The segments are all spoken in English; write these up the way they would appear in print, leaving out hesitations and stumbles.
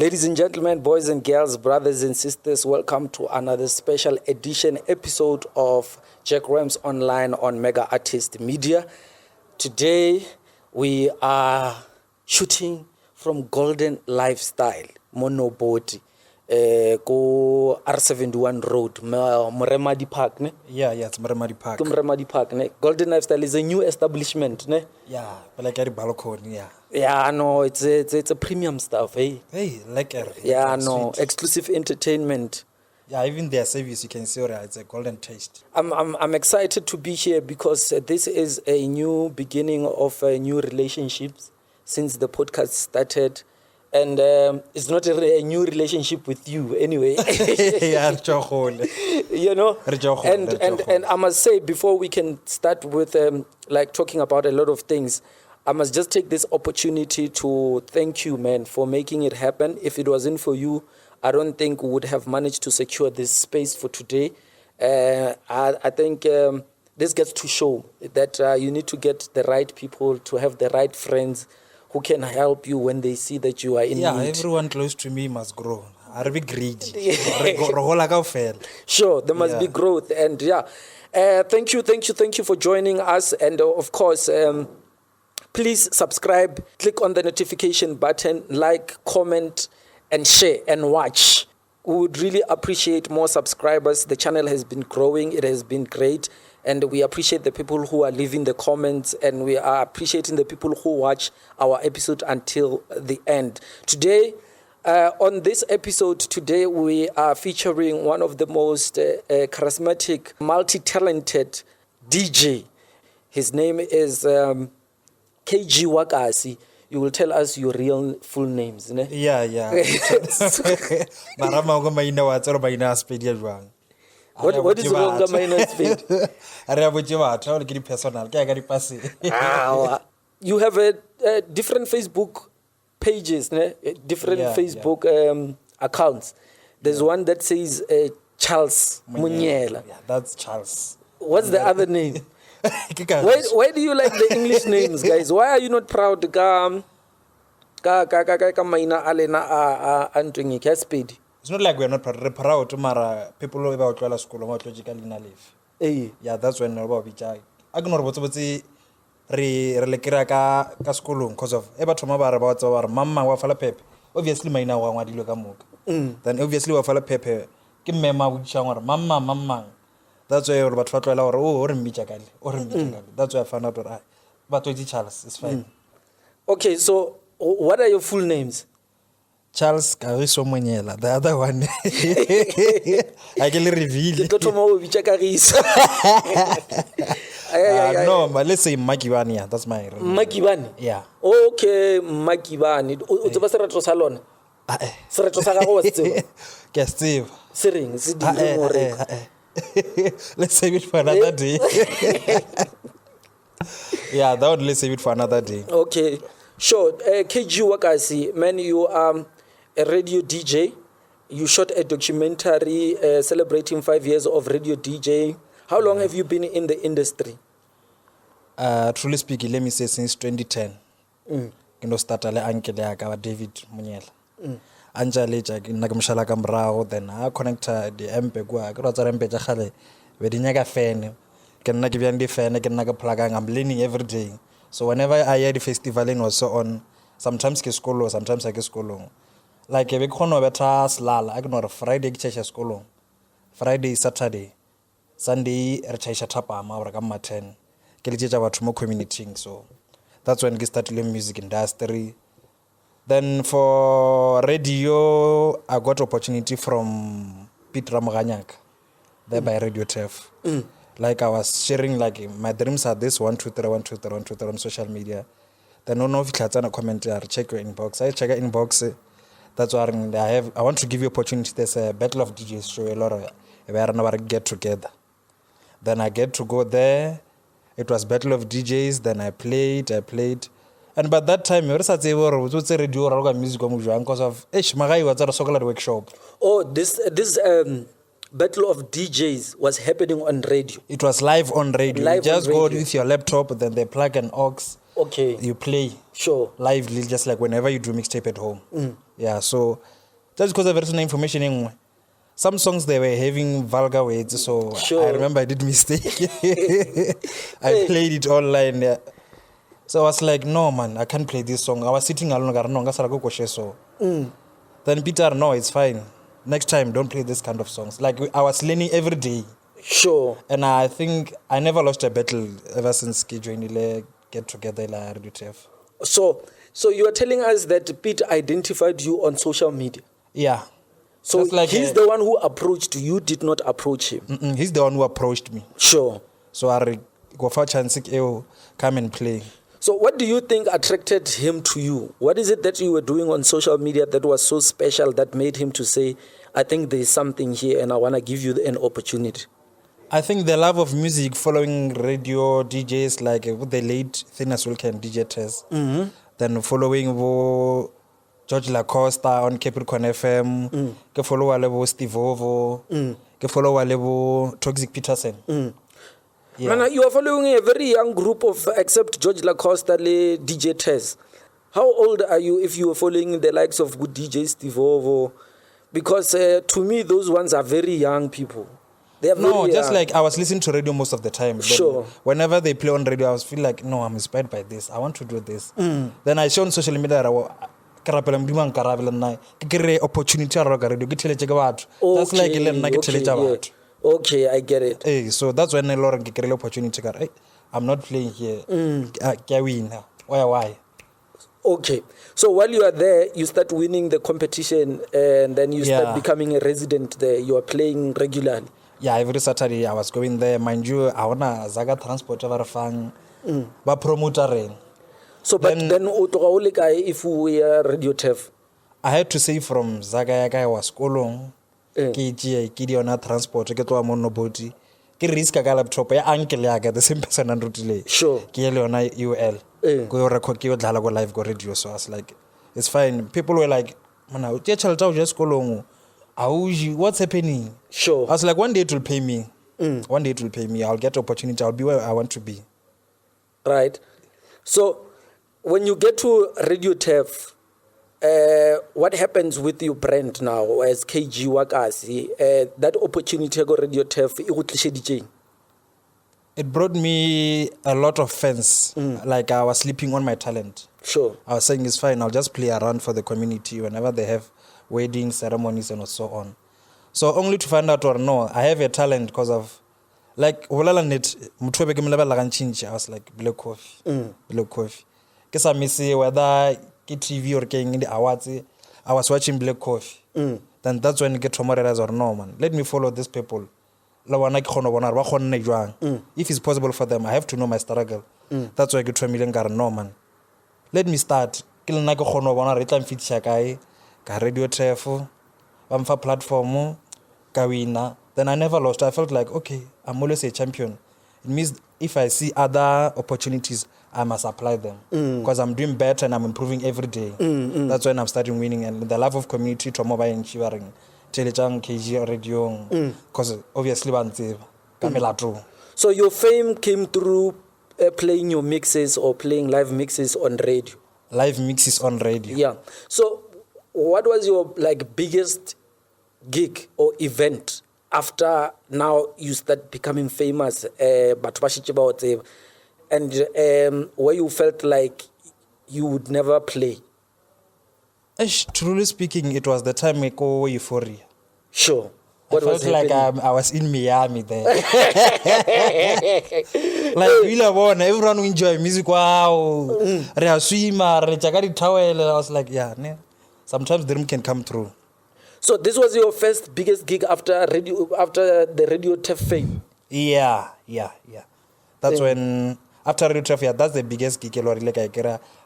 Ladies and gentlemen, boys and girls, brothers and sisters, welcome to another special edition episode of Jack Rams Online on Mega Artist Media. Today, we are shooting from Golden Lifestyle, Monobody, go R71 Road, Muremadi Park, ne? Yeah, it's Muremadi Park. Muremadi Park, ne? Golden Lifestyle is a new establishment, ne? Yeah, but like a balcony, yeah. Yeah, no, it's a premium stuff, eh? Hey, like a yeah, no, exclusive entertainment. Yeah, even their service, you can see it's a golden taste. I'm excited to be here because this is a new beginning of new relationships since the podcast started. And it's not a new relationship with you anyway. Yeah, you know. And I must say, before we can start with like talking about a lot of things, I must just take this opportunity to thank you, man, for making it happen. If it wasn't for you, I don't think we would have managed to secure this space for today. I think this gets to show that you need to get the right people, to have the right friends who can help you when they see that you are in need. Yeah, everyone close to me must grow. I'll be greedy. Sure, there must be growth. And thank you for joining us. And of course, please subscribe, click on the notification button, like, comment, and share and watch. We would really appreciate more subscribers. The channel has been growing. It has been great. And we appreciate the people who are leaving the comments, and we are appreciating the people who watch our episode until the end. Today, on this episode, we are featuring one of the most charismatic, multi-talented DJ. His name is KG Wakasi. You will tell us your real full names, ne? Yeah. What is wrong with my speed? You have a different Facebook pages, ne? Different Facebook accounts. There's one that says Charles Munyela. Yeah, that's Charles. What's the other name? Why do you like the English names, guys? Why are you not proud? It's not like we're not proud, mara people who about to school logically na live. Yeah, that's when about bicha. Agnor botse re lekira ka school because of eba thoma ba re ba tsa mama wa fala pepe. Obviously maina wa ngwadilo ka moka. Then obviously wa fala pepe ke mema o ditsa ngora mama. That's why ba tshwatlela gore o re mmitsa kale o re mmitsa kale. That's why I found out that but to Charles is fine. Okay, so what are your full names? Charles Kariso Munyela, the other one. I can reveal. No, but let's say Makibani. Yeah, that's my name. Makibani? Yeah. Okay, Makibani. Utseba serato salon. Serato sa gago tseba. Ke Steve. Sering, se di ngore. Let's save it for another day. Yeah, that would let's save it for another day. Okay. Sure. KG Wakasi, man, you are a radio DJ. You shot a documentary celebrating 5 years of radio DJ. How long have you been in the industry? Truly speaking, let me say since 2010. You know, started uncle David Munyela. Anjali nakamshala kamrao, then I connected the MP gwa grotsa MP jagale we di nyaga fan ke nna ke bjang di fan ke nna ke plugang. I'm learning every day. So whenever I hear the festival and also on, sometimes ke skolo, sometimes I ke skolo. Like we kono beta slala, I know Friday ke chesha skolo. Friday, Saturday, Sunday re chesha tapa ma ora ka 10. Ke le tseja batho mo community, so that's when I started learning music industry. Then for radio, I got opportunity from Peter Ramaganyaka, there by Radio TEF. Like I was sharing, like my dreams are this 1 2 3 1 2 3 1 2 3 on social media. Then no if you a comment, check your inbox. I check your inbox. That's why I want to give you opportunity. There's a battle of DJs show a lot of where get together. Then I get to go there. It was battle of DJs. Then I played. And by that time, I was radio music because of Magai was a soccer workshop. Oh, this battle of DJs was happening on radio. It was live on radio. Live you just on go radio. with your laptop, then they plug an aux. Okay. You play Sure. lively, just like whenever you do mixtape at home. Yeah, so just because of personal information anyway. Some songs they were having vulgar words, so Sure. I remember I did mistake. I played it online. Yeah. So I was like, no man, I can't play this song. I was sitting alone, so. Then Peter, no, it's fine. Next time, don't play this kind of songs. Like I was learning every day. Sure. And I think I never lost a battle ever since we joined get together like RDTF. So you are telling us that Pete identified you on social media. Yeah. So That's like he's the one who approached you. You did not approach him. He's the one who approached me. Sure. So I go for a chance to come and play. So what do you think attracted him to you? What is it that you were doing on social media that was so special that made him to say, I think there's something here and I want to give you an opportunity? I think the love of music, following radio DJs like the late Thinus Wilke and DJ Tess. Then following George Lacosta on Capricorn FM, ke follow Alebo Steve Ovo, ke follow Alebo Toxic Peterson. Yeah. Now, you are following a very young group of, except George Lacosta, le DJ Tess. How old are you if you are following the likes of good DJ Steve Ovo? Because to me, those ones are very young people. They are No, very just young. like I was listening to radio most of the time. Then Sure. whenever they play on radio, I was feel like, no, I'm inspired by this. I want to do this. Then I show on social media, opportunity radio. That's like Okay, I get it. Hey, so that's when I learned the opportunity. Hey, I'm not playing here. Why? Okay, so while you are there, you start winning the competition, and then you start Yeah. becoming a resident there. You are playing regularly. Yeah, every Saturday I was going there. Mind you, I wanna Zaga transport over fang, but promoter. So, but then if we are Radio TEF, I had to say from Zaga I was kolong, ki on transport, ke to amon nobody. Ki risk ka laptop ya uncle ya the same person and routine. Sure. Ki le ona UL. Go record ki dlala go live go radio, so I was like, it's fine. People were like, "Mana, utia chalta just kolong. Auji, what's happening?" Sure. I was like, one day it will pay me. One day it will pay me. I'll get opportunity. I'll be where I want to be. Right. So, when you get to Radio TEF, what happens with your brand now as KG Wakasi? That opportunity to go Radio TEF, It brought me a lot of fans. Like I was sleeping on my talent. Sure. I was saying it's fine. I'll just play around for the community whenever they have weddings, ceremonies, and so on. So only to find out or no, I have a talent because of like I was like black coffee. Black coffee. Because I miss whether TV or in the awards, I was watching Black Coffee. Then that's when you get traumatized or no, man. Let me follow these people. If it's possible for them, I have to know my struggle. That's why I get 2 million no, man. Let me start. Radio TEF, platform, Kawina. Then I never lost. I felt like, okay, I'm always a champion. It means if I see other opportunities, I must apply them. Because I'm doing better and I'm improving every day. That's when I'm starting winning. And the love of community, Tomoba and Chivaring, Telechang, KG, Radio, because obviously, So your fame came through playing your mixes or playing live mixes on radio? Live mixes on radio. Yeah. So what was your biggest gig or event after now you start becoming famous, and where you felt like you would never play? Truly speaking, it was the time I go Euphoria. Sure. I felt like I was in Miami there. Everyone will enjoy music. Wow. I was like, yeah, sometimes dream can come true. So this was your first biggest gig after the Radio TEF fame? Yeah. That's when after Radio TEF, that's the biggest gig.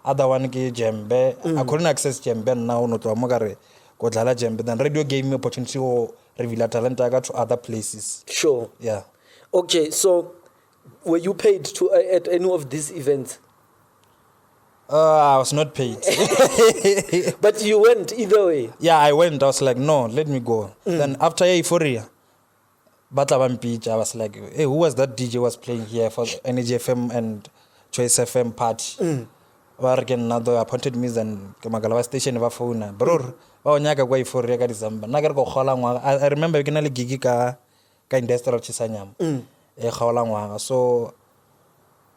Other one ki Jembe. I couldn't access Jembe now. No to amogare. Kodlala Jembe. Then radio gave me opportunity to reveal talent I got to other places. Sure. Yeah. Okay, so were you paid to at any of these events? I was not paid. But you went either way? Yeah, I went. I was like, no, let me go. Then after Euphoria, Batlaban Beach, I was like, hey, who was that DJ was playing here for Energy FM and Choice FM party? ba re ke nna the appointed Mizan ke magala wa station ba phone bro ba o nyaka kwa ifori ka December nna ke re go gola ngwa I remember ke na le gig ka industrial Chisanyama e gola ngwa so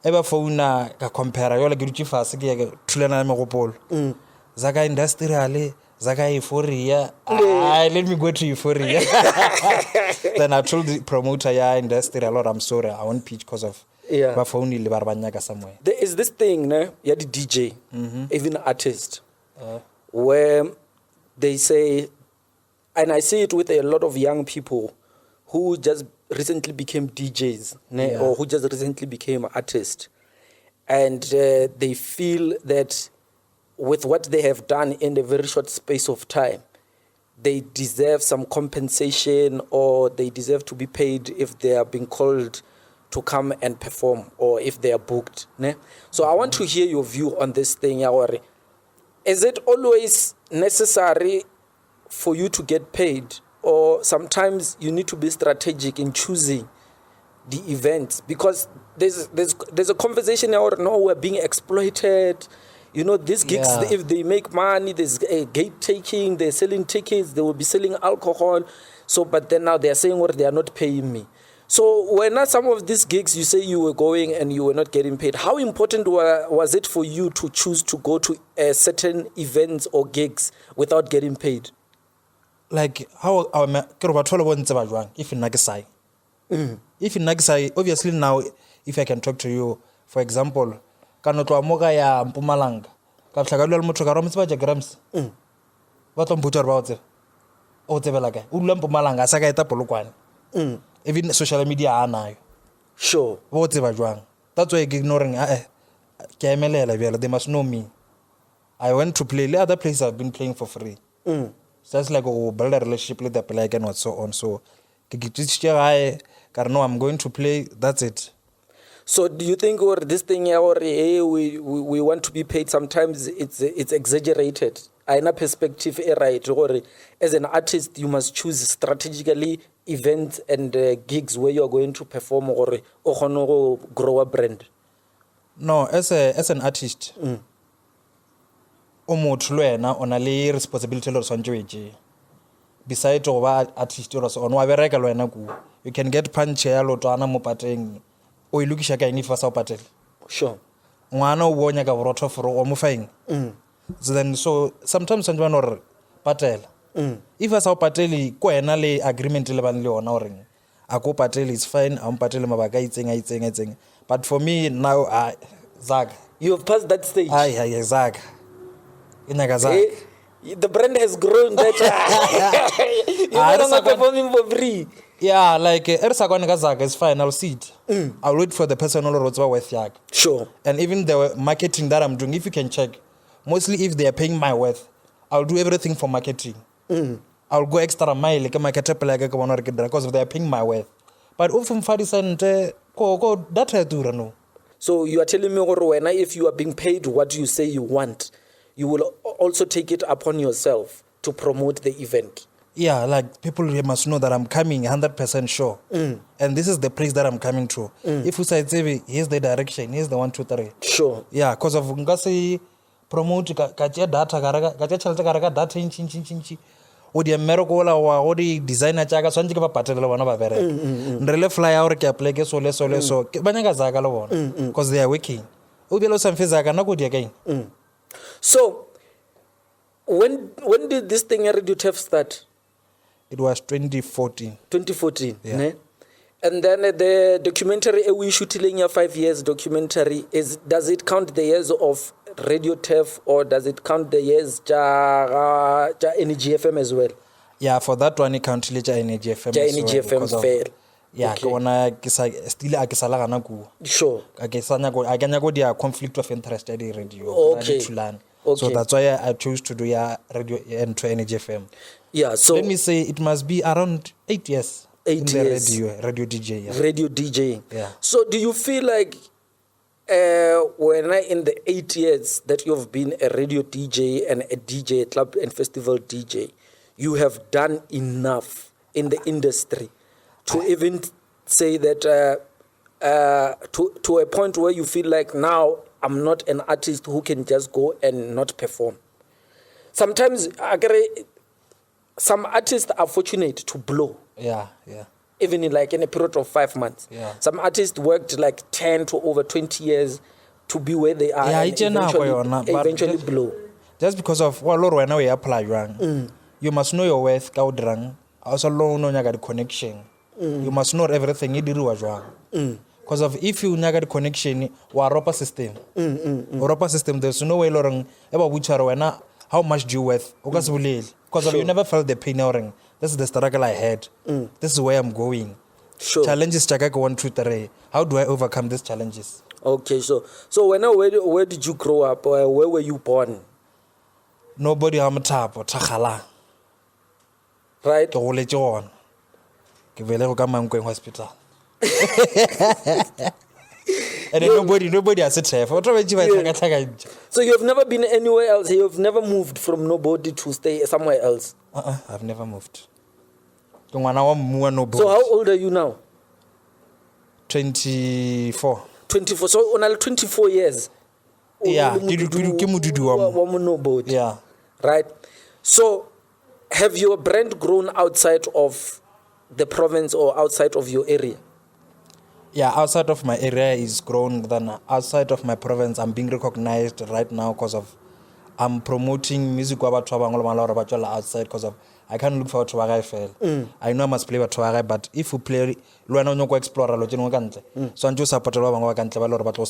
e ba phone ka compare yo le ke dutse fase ke thulana me gopolo zaka industrial zaka euphoria let me go to euphoria. Then I told the promoter industrial Lord I'm sorry I won't pitch because of ba phone le ba banyaka somewhere. There is this thing ne ya di DJ even artist where they say, and I see it with a lot of young people who just recently became DJs or who just recently became artists, and they feel that with what they have done in a very short space of time, they deserve some compensation or they deserve to be paid if they are being called to come and perform or if they are booked. So I want to hear your view on this thing. Is it always necessary for you to get paid, or sometimes you need to be strategic in choosing the events? Because there's a conversation now, no, we're being exploited. You know, these gigs, if they make money, there's gate taking, they're selling tickets, they will be selling alcohol. So, but then now they're saying, well, they are not paying me. So when some of these gigs, you say you were going and you were not getting paid, how important was it for you to choose to go to certain events or gigs without getting paid? Like, how if in Nagasai. If in Nagasai, obviously now, if I can talk to you, for example, kanotwa moga ya Mpumalanga ka tlhagalwa le motho ka ra motse ba grams ba tlo mputswa ba otse o tsebela ka u lempo Mpumalanga sa ka eta polokwane even social media anayo sure bo tseba jwang that's why ignoring ke emelela bjalo they must know me. I went to play other places I've been playing for free so that's like build a relationship with the player and what so on so no I'm going to play, that's it. So do you think or this thing or we want to be paid, sometimes it's exaggerated? Aina perspective right or as an artist you must choose strategically events and gigs where you are going to perform or grow a brand? No, as an artist o motho le wena o na le responsibility lo swantse besides go ba artist o so on wa bereka le wena ku you can get punch ya lo tsana mo pateng o ilukisha ka ini fa sa patela sure ngwana o bonya ka borotho for o mo fine so sometimes when one or patela if as o pateli ko ena le agreement le ban le ona o reng a ko pateli is fine a mpatele mabaka itseng but for me now Zag you have passed that stage. Zag inaga Zag the brand has grown that you're not performing for free. Yeah, like is fine. I'll see it. I'll wait for the person who wrote worth yak. Sure. And even the marketing that I'm doing, if you can check, mostly if they are paying my worth, I'll do everything for marketing. I'll go extra mile like because they are paying my worth. But often go that I do no. So you are telling me if you are being paid what you say you want, you will also take it upon yourself to promote the event. Yeah, like people must know that I'm coming 100% sure. And this is the place that I'm coming to. If we say, here's the direction, here's the 1, 2, 3. Sure. Yeah, because of ngasi promote katia data katia chalta karaga data inchi. Odi America wala wa odi designer chaka so njike ba patela bona ba bere. Ndrele fly out ke apply ke so banyaka zaka lo bona because they are working. Ubelo samfeza kana go dia again. So when did this thing Radio TEF start? It was 2014. 2014, yeah. Ne? And then the documentary we shooting your 5 years documentary does it count the years of Radio TEF or does it count the years ja Energy FM as well? Yeah, for that one it count ja Energy FM. Ja Energy FM fair. Yeah, ke ona ke sa still a ke sala gana ku. Sure. Ke sanya go akanya go dia conflict of interest at the radio. Okay. So that's why I chose to do radio and to Energy FM. Yeah, so let me say it must be around 8 years. 8 years. Radio DJ. Yeah. Radio DJ. Yeah. So do you feel like in the 8 years that you've been a radio DJ and a DJ, club and festival DJ, you have done enough in the industry to even say that to a point where you feel like now I'm not an artist who can just go and not perform. Sometimes some artists are fortunate to blow. Yeah. Even in a period of 5 months. Yeah. Some artists worked like 10 to over 20 years to be where they are and eventually blow. Just because of what Lord when we apply you must know your worth also know the connection. You must know everything you do because of if you naga the connection Europa system. Europa system there's no way Lord ever which are how much do you worth because of you never felt the pain or this is the struggle I had. This is where I'm going. Sure. Challenges 1, 2, 3. How do I overcome these challenges? Okay, so where did you grow up? Where were you born? Nobody hamtap or takhala. Right? Ke goletse ona. Ke vele go ka Mankweng hospital. And then nobody has a chef. So you have never been anywhere else? You have never moved from nobody to stay somewhere else? I've never moved. So how old are you now? 24. 24. So on 24 years. Yeah. Yeah. Right. So have your brand grown outside of the province or outside of your area? Yeah, outside of my area is grown. Then outside of my province, I'm being recognized right now because of I'm promoting music outside because of I can't look for Tuarai fail. I know I must play with Tuarai, but if you play Luana no explore so I'm just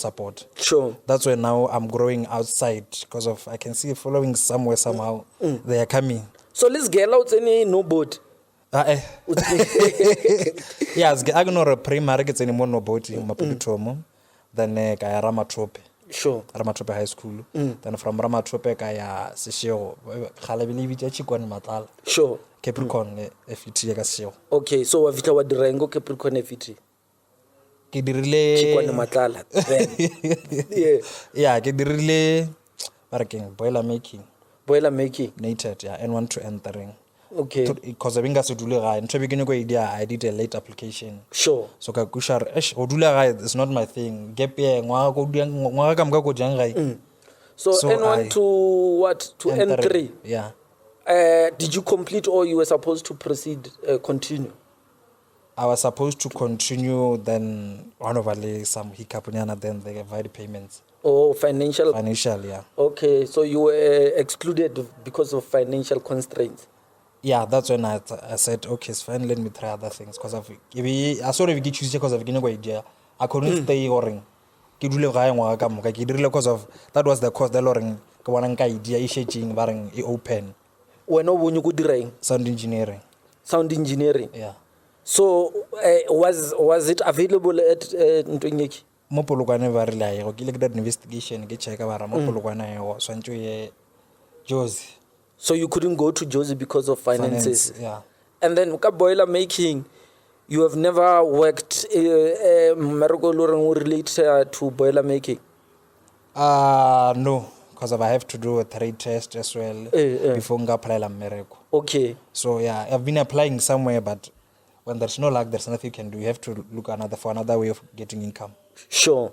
support. Sure. That's why now I'm growing outside because of I can see following somewhere somehow they are coming. So let's get out any nobody. Yes, I don't know a primary gets any more nobody in Mapuditomo than Ramatrope. Sure. Ramatrope High School. Then from Ramatrope, I Sisio, Halabili, Chikon Matal. Sure. Capricorn, FT Gasio. Okay, so Vita wa Durango Capricorn FT. Kidirile Matala. Yeah, Kidirile working, boiler making. Boiler making. Nated, yeah, N1 to entering. Okay. Because I think I did a late application. Sure. So Kakushar, it's not my thing. So N1 to what? To N3? Yeah. Did you complete or you were supposed to proceed, continue? I was supposed to continue, then one of some hiccup, and then they divide payments. Oh, financial? Financial, yeah. Okay, so you were excluded because of financial constraints? Yeah, that's when I said, okay, it's fine, let me try other things. Because I sort of get choosy because of getting idea. I couldn't stay oring. Because of that was the course the Loring, Kawananka idea, ishing, barring open. When you could drain? Sound engineering. Sound engineering? Yeah. So, was it available at Ntwingeki? Mopolokwane ba rile go ke that investigation ke check bara mopolokwane yo swantse ye Josie. So you couldn't go to Josie because of finances? Yeah. And then ka boiler making, you have never worked related to boiler making? No, because I have to do a trade test as well before I apply la mmereko. Okay. So yeah, I've been applying somewhere, but when there's no luck, there's nothing you can do. You have to look for another way of getting income. Sure.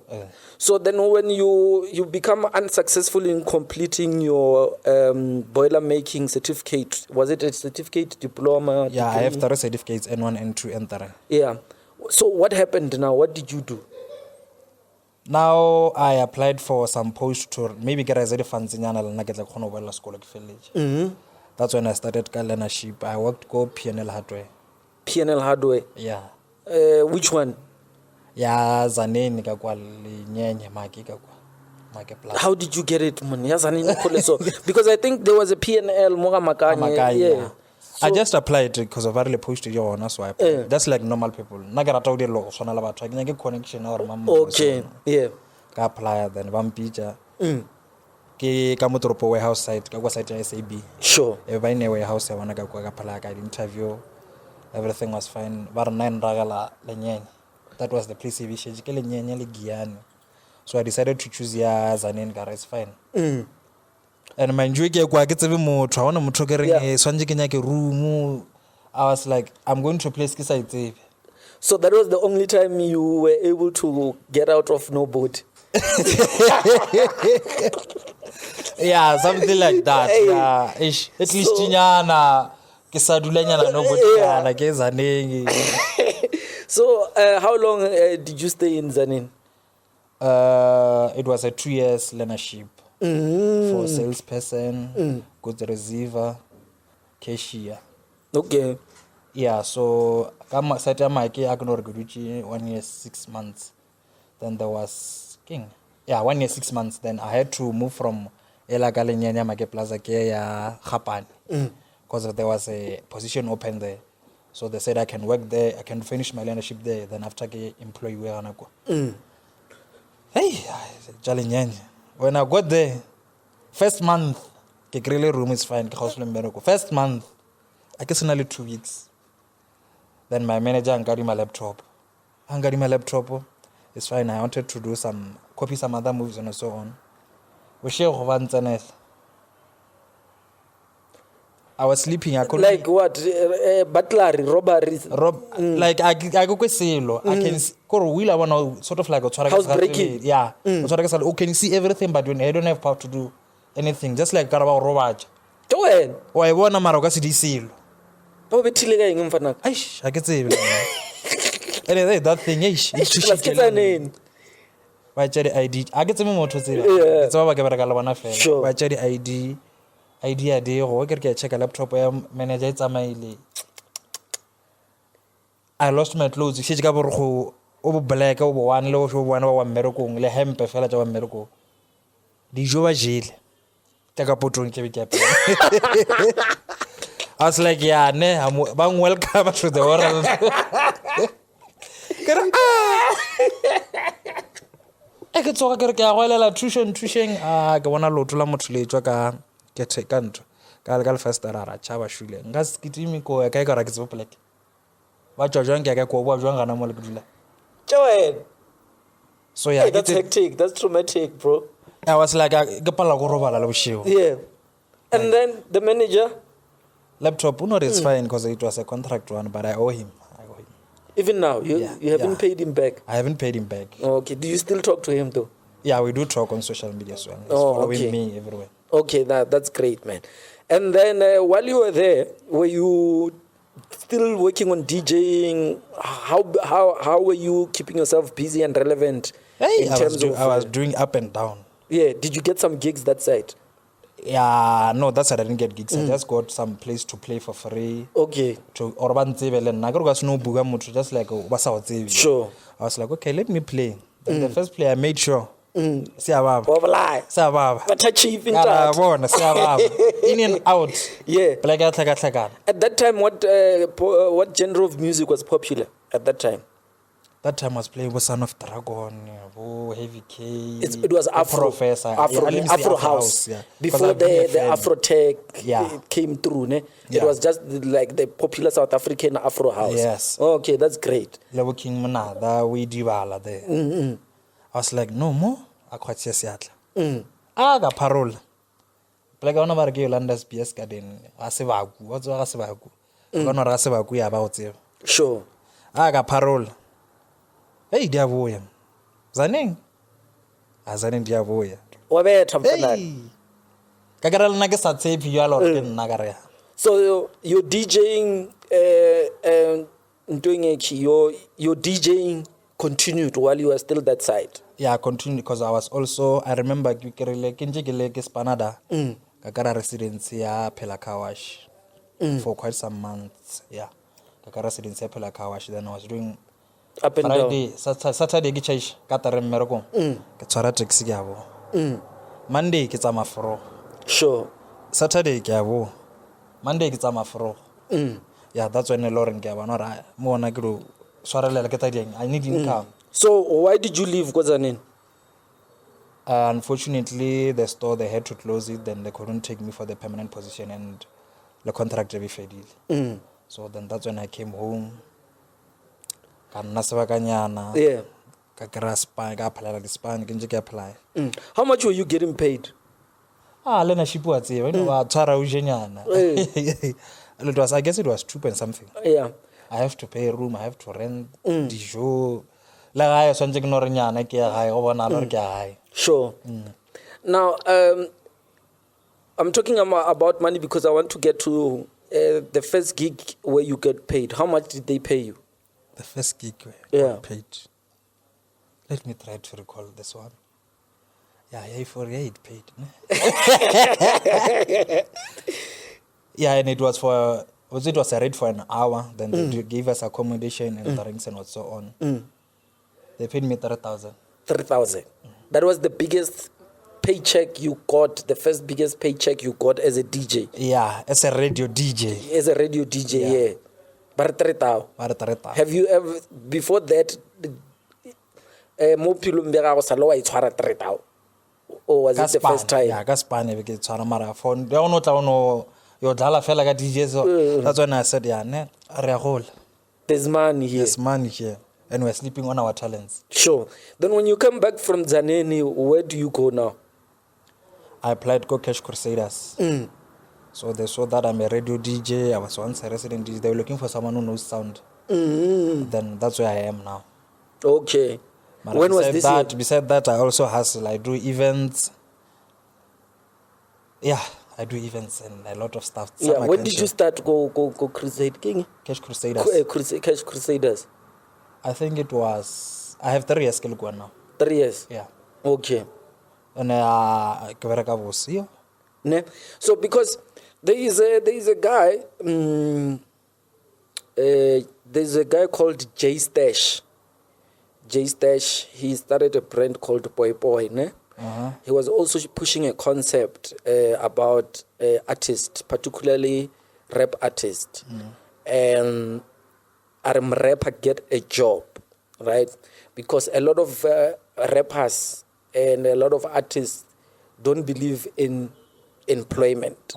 So then when you become unsuccessful in completing your boiler making certificate, was it a certificate, diploma? Yeah, I have 3 certificates, N1, N2, N3. Yeah. So what happened now? What did you do? Now I applied for some post-tour, maybe get a funds in Yana school village. That's when I started learnership. I worked go PNL Hardware. PNL Hardware? Yeah. Which one? Yeah, Zaneni Nyenye How did you get it, man? Because I think there was a PNL Moga Makanya. Yeah. So, I just applied because I've already posted your honor, so I applied. Just like normal people. Nagarata law, so I get connection or okay, yeah. I apply then Vampija. Ke Kamutropo warehouse site, Kagwa site SAB. Sure. If I in a warehouse, I want to go I interview. Everything was fine. Bar 9 ragala lenyen. That was the place we should so I decided to choose Zanen Gara. It's fine. And my enjoy get even more try on room. I was like, I'm going to a place. So that was the only time you were able to get out of no boat. Yeah, something like that. Hey. Yeah, at least nyana ke sa dula nyana no botana ke zaneng. So, how long did you stay in Zanin? It was a 2 years learnership for salesperson, goods receiver, cashier. Okay. Yeah, so kama sata make agnor guduchi 1 year 6 months. Then there was king. Yeah, 1 year 6 months. Then I had to move from Elagalenyanya Make Plaza ke ya Japan because there was a position open there. So they said I can work there, I can finish my learnership there. Then after ke employee we anako. Hey, Jalinyanya. When I got there, first month, ke really room is fine. First month, I guess only 2 weeks. Then my manager angari my laptop. It's fine. I wanted to do copy some other movies and so on. I was sleeping. I couldn't. Like what? Burglary, robberies. Like I go silo. I can see. I want sort of like a housebreaking. Yeah. Oh, can you see everything? But when I don't have power to do anything, just like Carabao Robaj. Joen. Or I want a Maroka silo. Oh, be tilling in Fana. I can say. Anyway, that thing is. Why cherry ID? I get some more to say. It's all about Galawana fair. Sure. Why cherry ID? Idea day or check a laptop manager. It's a mail. I lost my clothes. She's got over black over one low for 1 hour miracle. Le hemp a fella to a miracle. The Joa jail. Take a photo in Kevin. I was like, yeah, I'm welcome to the world. I could talk about tuition. I want to load to Lamotule. Get a country. Galgal Festara, Chava Shule. Gas Kitimico, a Kaga Exoplek. What you're drunk, I go over drunk and I'm all good. Joen. So, yeah, Hey, that's hectic. That's traumatic, bro. I was like, a Gapala Gorova show. Yeah. And then the manager? Laptop, no, it's fine because it was a contract one, but I owe him. Even now, you haven't paid him back? I haven't paid him back. Okay. Do you still talk to him though? Yeah, we do talk on social media as well. He's following me everywhere. Okay, that's great, man. And then while you were there, were you still working on DJing? How were you keeping yourself busy and relevant in terms of? I was doing up and down. Yeah. Did you get some gigs that side? Yeah, no, that's why I didn't get gigs. I just got some place to play for free. Okay. To Orban Table and Nagarugas no Bugamutu, just like Wasao TV. Sure. I was like, okay, let me play. Then the first play I made sure. See about But achieving in and out. Yeah. At that time, what genre of music was popular at that time? That time I was playing with Son of Dragon, Heavy K. It was Afro House. Yeah. Before the Afrotech came through, ne? It was just like the popular South African Afro House. Yes. Okay, that's great. Level King Manada, we divala there. I was like, no more. I quite see Seattle. Aga parole. Like I want to Landa's PS Garden. Asevagu. What's Asevagu? Gonna Rasevagu about you. Sure. Aga parole. Hey, Diavoya. Zaning. Azanin Diavoya. Hey. Kagaral Nagasat tape you are Nagarea. So you're DJing, doing your DJing continued while you were still that side? Yeah, I continued because I remember Kinjigile Spanada, Kagara residency Pelakawash for quite some months. Yeah. Kagara residency Pelakawash. Then I was doing up and Friday, down. Saturday Gichaish, Katarem Mergo, Katsara Texiavo. Monday Kitamafro. Sure. Saturday Gavo. Monday Kitamafro. Yeah, that's when the Lauren Gavanora, more Nagru, Sorala Katadian. I need income. So why did you leave Gozanin? Unfortunately, the store, they had to close it. Then they couldn't take me for the permanent position and the contract to be faded. So then that's when I came home. Yeah. How much were you getting paid? I guess it was 2 point something. Yeah. I have to pay a room, I have to rent the show. le gae swantse ke no re nyana ke ya gae go bona re ke ya gae. Sure. Now, I'm talking about money because I want to get to the first gig where you get paid. How much did they pay you? The first gig where I Yeah. got paid. Let me try to recall this one. Yeah, it paid. Yeah, and it was a rate for an hour. Then they gave us accommodation and drinks and so on. They paid me 30,000. 3,000. That was the biggest paycheck you got, the first biggest paycheck you got as a DJ. Yeah, as a radio DJ. As a radio DJ, yeah. But 3,000. Have you ever, before that, mo pilong be ga go sala wa itshwara 3,000? Or was it the first time? Yeah, ka Spane be ke tshwara mara for ya ono tla ono yo dlala fela ka DJ, so that's when I said yeah, ne re ya gola. There's money here. There's money here and we're sleeping on our talents. Sure. Then when you come back from Zaneni, where do you go now? I applied to Cash Crusaders. So they saw that I'm a radio DJ. I was once a resident DJ. They were looking for someone who knows sound. Then that's where I am now. Okay. But When was this year? Besides that, I also hustle. I do events. Yeah, I do events and a lot of stuff. Yeah. When did you start go crusade? King? Cash Crusaders. Cash Crusaders. I think it was. I have 3 years now. 3 years. Yeah. Okay. And Ne? So because there is a guy. There's a guy called J Stash. J Stash. He started a brand called Boy Boy. Ne? He was also pushing a concept about artists, particularly rap artists, and rapper get a job, right? Because a lot of rappers and a lot of artists don't believe in employment,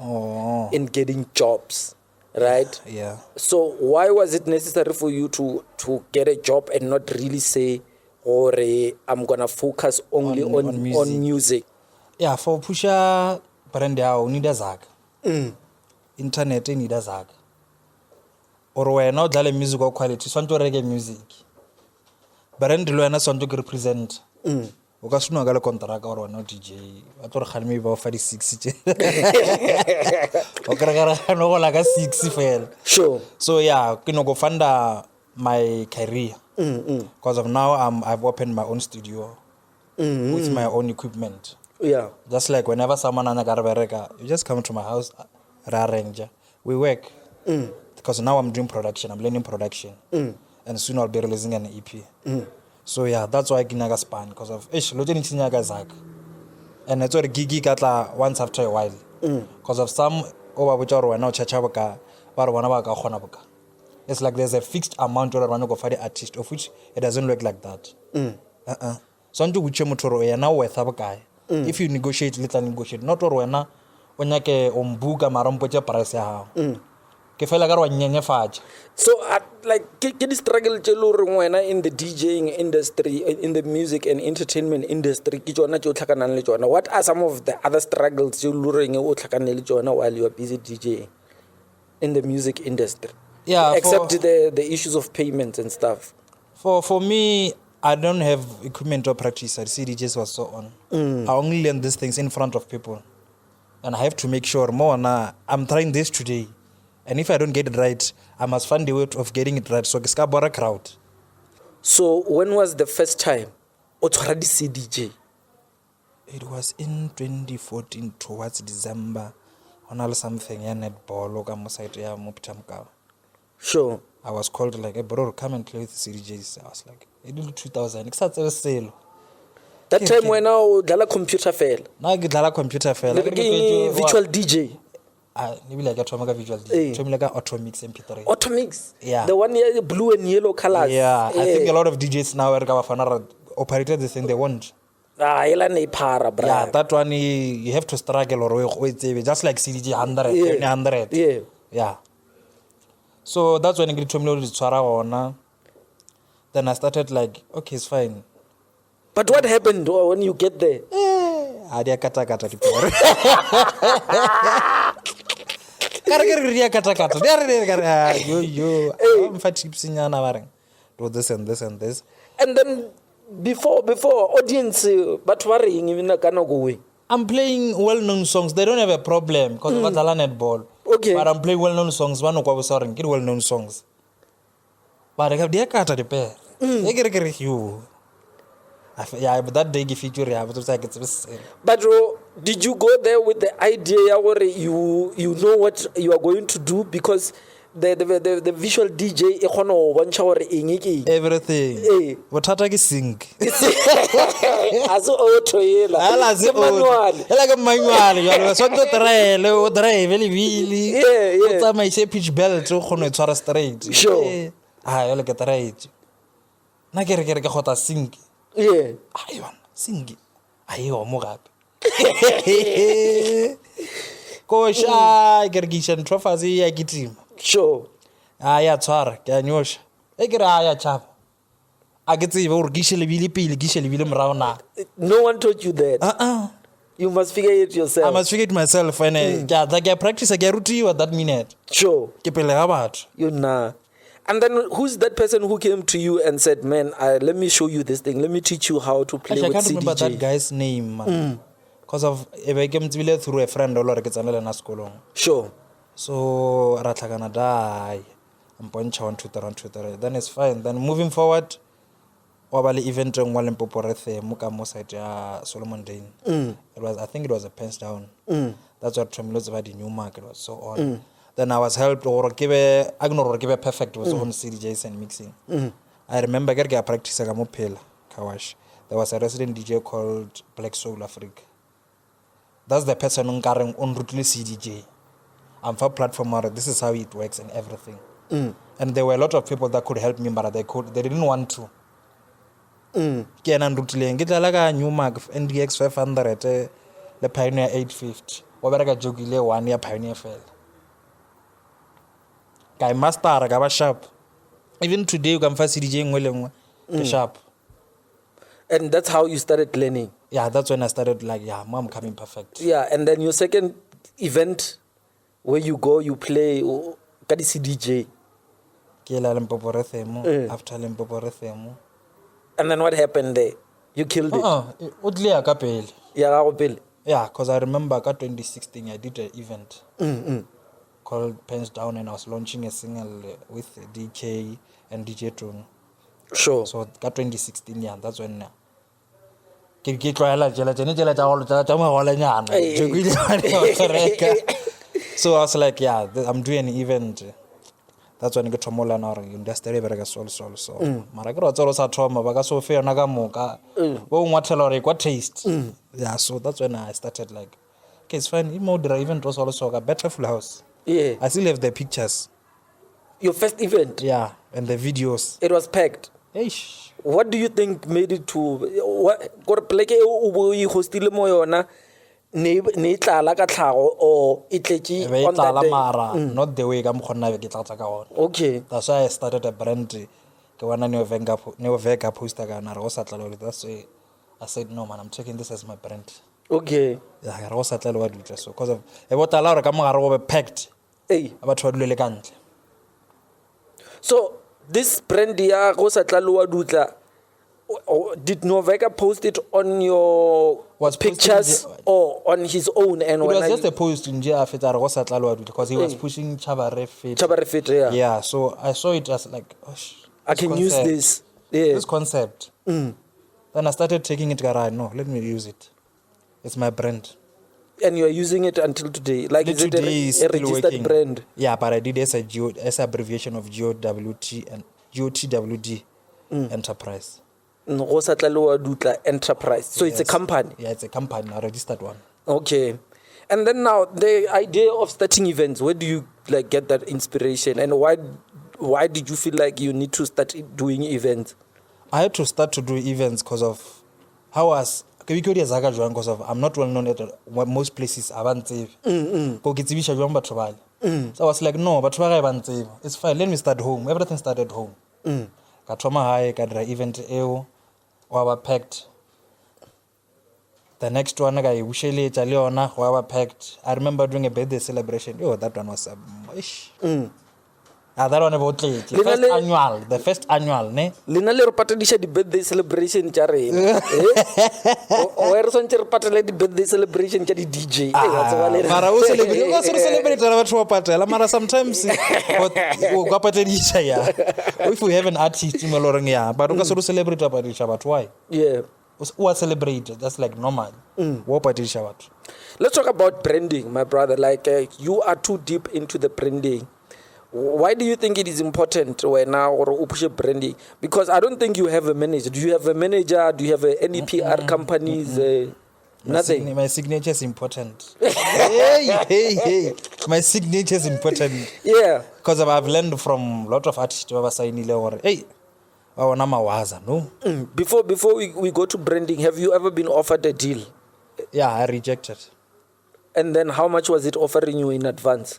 in getting jobs, right? Yeah. So why was it necessary for you to get a job and not really say, or I'm gonna focus only on music? Yeah, for pusha brand yao need a zag. Internet need a zag. Or when not dale music or quality, so to reggae music. Brand lo na so to represent. O ka suna ga le contract or no DJ. A to re khalme ba fa di 6 tse. O kra no go la ka 6 fela. Sure. So yeah, ke no go funda my career. Because of now I've opened my own studio with my own equipment. Yeah. Just like whenever someone anagarbereka, you just come to my house, ranger. We work. Because now I'm doing production, I'm learning production. And soon I'll be releasing an EP. So yeah, that's why I ginaga span because of zag. And it's already gigi katla once after a while. Because of some over which are now chachabaka, barwanabaka honabaka. It's like there's a fixed amount or one go for the artist, of which it doesn't look like that. So unto which motoro now worth a guy. If you negotiate, little negotiate. Not or when yake ombuga marompoja price ya. So like get the struggle in the DJing industry, in the music and entertainment industry. What are some of the other struggles you luring while you are busy DJing in the music industry? Yeah, except the issues of payments and stuff. For me, I don't have equipment or practice. I see DJs was so on. I only learn these things in front of people, and I have to make sure more. Now I'm trying this today, and if I don't get it right, I must find a way of getting it right. So it's got a crowd. So when was the first time you tried to see DJ? It was in 2014 towards December. On something ya netball or ya muptamka. Sure. I was called like, hey bro, come and play with the CDJs. I was like, it did 2000. It's a sale. That time when now dala computer fail. Now get dala computer fail. Virtual DJ. Maybe like a visual DJ. Like a Automix MP3. Automix. Yeah. The one here, blue and yellow colors. Yeah. I think a lot of DJs now are operated the thing they want. Yeah, that one you have to struggle or wait, just like CDJ 100. Yeah. Yeah. So that's when I get to me. Then I started like, okay, it's fine. But what happened when you get there? Adia kata kata di yo I'm fat chips nyana bareng. do this and this and this. And then before audience, but worrying even kana go away. I'm playing well-known songs. They don't have a problem because of the netball. Okay. But I'm playing well-known songs. One of them get well-known songs. But I have the cat at the pair. You. Yeah, but that day if you But did you go there with the idea or you know what you are going to do because the visual DJ everything. What I sing. As auto manual. Like a manual. So to drive Yeah. My pitch belt to straight. Sure. I like a right. Na get a sing. Yeah. I want sing. I more up. Coach, I get Gishan trophy. I get him. Sure. Yeah, tsara ke a nyosha e ke ra ya chapa a ke tsebe gore ke shele bile morao na. No one told you that. You must figure it yourself. I must figure it myself and ke practice ke rutiwa that minute Sure. ke pele ga batho. You nah. And then who's that person who came to you and said, man, let me show you this thing. Let me teach you how to play Actually, with I can't remember CDJ. that guy's name, man. Because of I came to through a friend or ke tsanela na sekolong. Sure. So ra tlhakana die. I'm poncha 1 2 3 then it's fine. Then moving forward wa ba le event en wa Limpopo rethe mo ka mo side ya Solomon Dane. I think it was a pens down. That's what Tremlos about the new market was so on. Then I was helped or give perfect was on CDJs and mixing. I remember get practice ga mo phela Kawash. There was a resident DJ called Black Soul Africa. That's the person on routine CDJ. I'm for platform. This is how it works and everything. And there were a lot of people that could help me, but they didn't want to. Kenan rutile ngitla new mark NDX 500 le Pioneer 850. Wa bereka jogile 1 ya Pioneer fell. Guy master ga ba sharp. Even today you can find CDJ ngwe sharp. And that's how you started learning. Yeah, that's when I started like mom coming perfect. Yeah, and then your second event where you go, you play kadi CDJ. Kela Limpopo Rethemo, after Limpopo Rethemo. And then what happened there? You killed it. Udlia kapel. Yeah, because I remember 2016 I did an event called Pens Down and I was launching a single with DK and DJ Tune. Sure. So 2016, that's when so I was like, I'm doing an event. That's when I get to Mola industry so. Mara ke sa thoma ba ka so fe yona ka moka. Bo ngwathela re kwa taste. Yeah, so that's when I started like okay, it's fine. The event was also a better full house. Yeah. I still have the pictures. Your first event? Yeah, and the videos. It was packed. Eish. What do you think made it to what pleke o bo I hostile mo yona ne tlala ka tlhago or itletsi on that day? Mara, not the way ka mkhonna ke tlatsa ka ona. Okay. That's why I started a brand. Ke wana neo vega poster ka na re go sa tlala. That's why I said no man, I'm taking this as my brand. Okay. Yeah, re go sa tlala wa dutla so because of e botala re ka mo gare go be packed. Hey. Abatho ba dulele kantle. So this brand ya go sa tlala wa dutla, did Noveka post it on your pictures or on his own? And it was just a post in because he was pushing Chabare Fit. Yeah, so I saw it as like, I can use this. Yeah. This concept. Then I started taking it. No, let me use it. It's my brand. And you are using it until today. Like is it a registered working. Brand? Yeah, but I did as a abbreviation of GOWT and GOTWD Enterprise. Enterprise. So yes. It's a company. Yeah, it's a company, a registered one. Okay. And then now the idea of starting events, where do you like get that inspiration, and why did you feel like you need to start doing events? I had to start to do events because of how was because of I'm not well known at most places. So I was like, no, but it's fine. Let me start home. Everything started home. Katoma high, kadra event eo, waba packed. The next one guy usually waba packed. I remember doing a birthday celebration. That one was That one about late. The first annual, ne? Lina le re patadisha di birthday celebration tja rena. O re swantse re patele di birthday celebration tja di DJ. Mara o celebrate batho ba patela, mara sometimes o ka patedisha ya. If we have an artist in Maloreng ya, but o ka se celebrate patedisha batho why? Yeah. O celebrate, that's like normal. Wo patedisha batho. Let's talk about branding, my brother. Like you are too deep into the branding. Why do you think it is important when now or push branding? Because I don't think you have a manager. Do you have a manager? Do you have any PR companies? Nothing. My signature is important. hey. My signature is important. Yeah. Because I've learned from a lot of artists who have signed hey, no. Before we go to branding, have you ever been offered a deal? Yeah, I rejected. And then how much was it offering you in advance?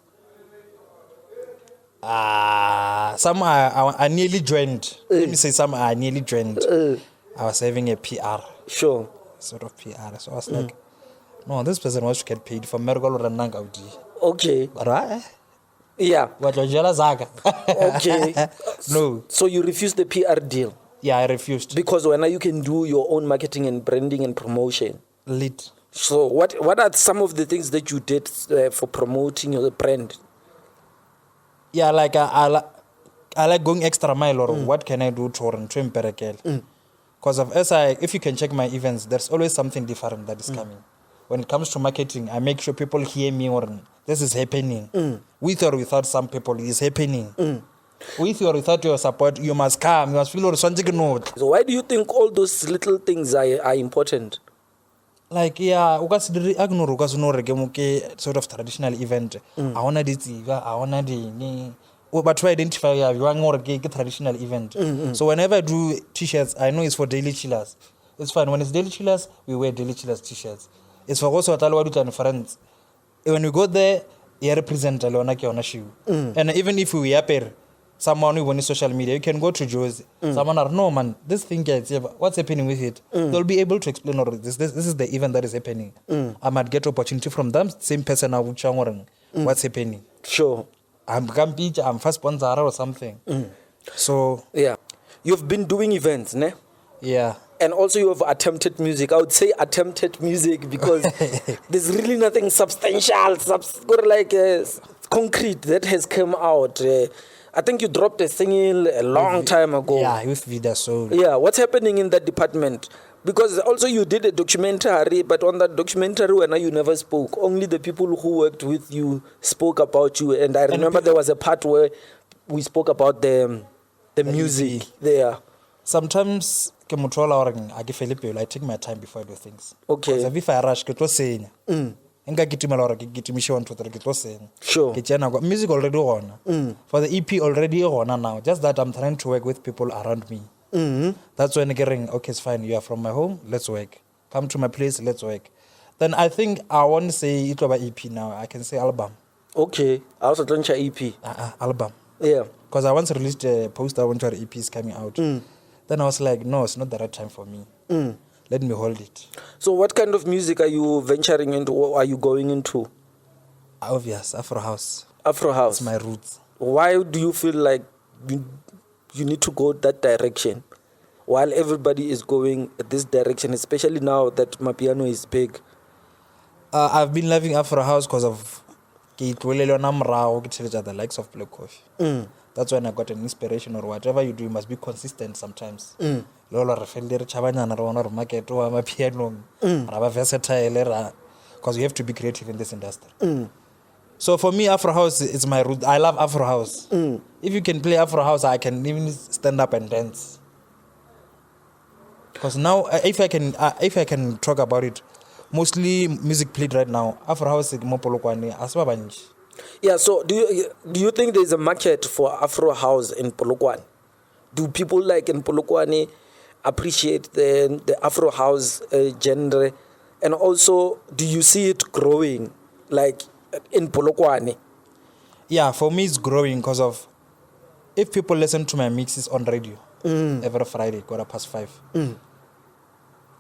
Some I nearly joined. Let me say some I nearly joined. I was having a PR. Sure. Sort of PR. So I was like, no, this person wants to get paid for Mergol or Nangaudi. Okay. Right? Yeah. What was your Zaga? Okay. No. So you refused the PR deal? Yeah, I refused. Because when you can do your own marketing and branding and promotion. Lit. So what are some of the things that you did for promoting your brand? Yeah, like I like going extra mile or what can I do to imperekel? Because if you can check my events, there's always something different that is coming. When it comes to marketing, I make sure people hear me or this is happening. With or without some people, it is happening. With or without your support, you must come. You must feel something note. So why do you think all those little things are important? Like yeah, sort of traditional event. I wanna but to identify you traditional event. So whenever I do t-shirts, I know it's for daily chillers. It's fine. When it's daily chillers, we wear daily chillers t-shirts. It's for also and friends. When we go there, you represent shoe. And even if we appear someone who on social media, you can go to Joe's. Someone are no man, this thing what's happening with it? They'll be able to explain or this is the event that is happening. I might get opportunity from them, same person what's happening. Sure. I'm first sponsor or something. So yeah. You've been doing events, ne? Yeah. And also you have attempted music. I would say attempted music because there's really nothing substantial, concrete that has come out. I think you dropped a single a long time ago. Yeah, with Vida Soul. Yeah, what's happening in that department? Because also you did a documentary, but on that documentary when you never spoke. Only the people who worked with you spoke about you. And I remember there was a part where we spoke about the music there. Sometimes I take my time before I do things. Okay. If I rush, Sure. Music already on. For the EP already on now. Just that I'm trying to work with people around me. That's when getting okay, it's fine. You are from my home, let's work. Come to my place, let's work. Then I think I won't say it over EP now. I can say album. Okay. I also launched an EP. Album. Yeah. Because I once released a poster when our EP is coming out. Then I was like, no, it's not the right time for me. Let me hold it. So what kind of music are you venturing into? Or are you going into? Obvious, Afro House. Afro House. It's my roots. Why do you feel like you need to go that direction while everybody is going this direction, especially now that Mapiano is big? I've been loving Afro House because of the likes of Black Coffee. That's when I got an inspiration or whatever you do, you must be consistent sometimes. Because you have to be creative in this industry. So for me, Afro House is my root. I love Afro House. If you can play Afro House, I can even stand up and dance. Because now, if I can talk about it, mostly music played right now. Afro House is more Polokwane. Yeah. So do you think there is a market for Afro House in Polokwane? Do people like in Polokwane appreciate the Afro House genre, and also do you see it growing like in Polokwane? Yeah, for me it's growing because of if people listen to my mixes on radio every Friday, 5:15.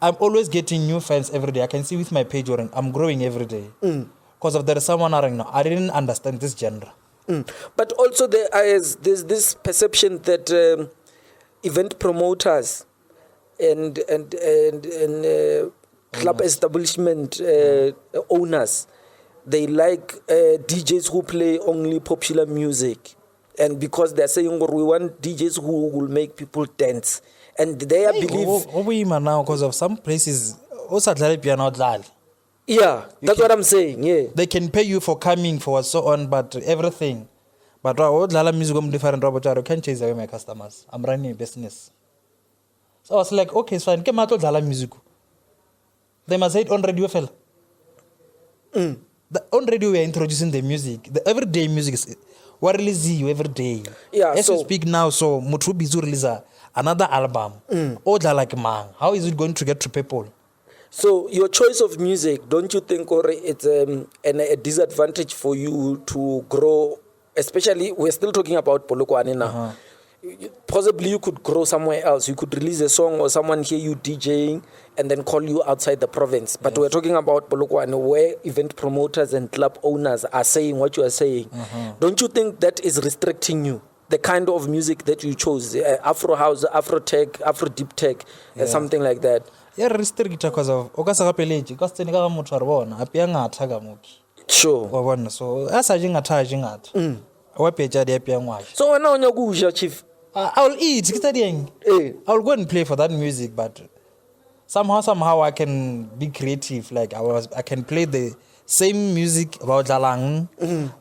I'm always getting new fans every day. I can see with my page I'm growing every day. Because of there is someone around now. I didn't understand this genre. But also there's this perception that event promoters and club establishment owners, they like DJs who play only popular music. And because they're saying, we want DJs who will make people dance. And they believe... now, because of some places, yeah, that's what I'm saying, yeah. They can pay you for coming, for so on, but everything. But what music different, you can't chase away my customers. I'm running a business. So I was like, okay, it's fine. Music. They must say it on radio, fella. On radio, we are introducing the music. The everyday music is what release you every day. Yeah, as we speak now, so Mutu Bizu release another album. Like man, how is it going to get to people? So your choice of music, don't you think it's a disadvantage for you to grow? Especially, we're still talking about Polokwane now. Possibly you could grow somewhere else. You could release a song or someone hear you DJing and then call you outside the province. But we're talking about Polokwane, where event promoters and club owners are saying what you are saying. Don't you think that is restricting you? The kind of music that you chose, Afro House, Afrotech, Afro Deep Tech, something like that. Yeah, restrict because of okasa kapeleji because teni ka motho re bona apia ngata ka motho. Sure. Wa bona so asa ngata ngata. Wa peja di apia ngwa. So when on your chief, I will eat I will go and play for that music, but somehow I can be creative. Like I can play the same music about Jalang,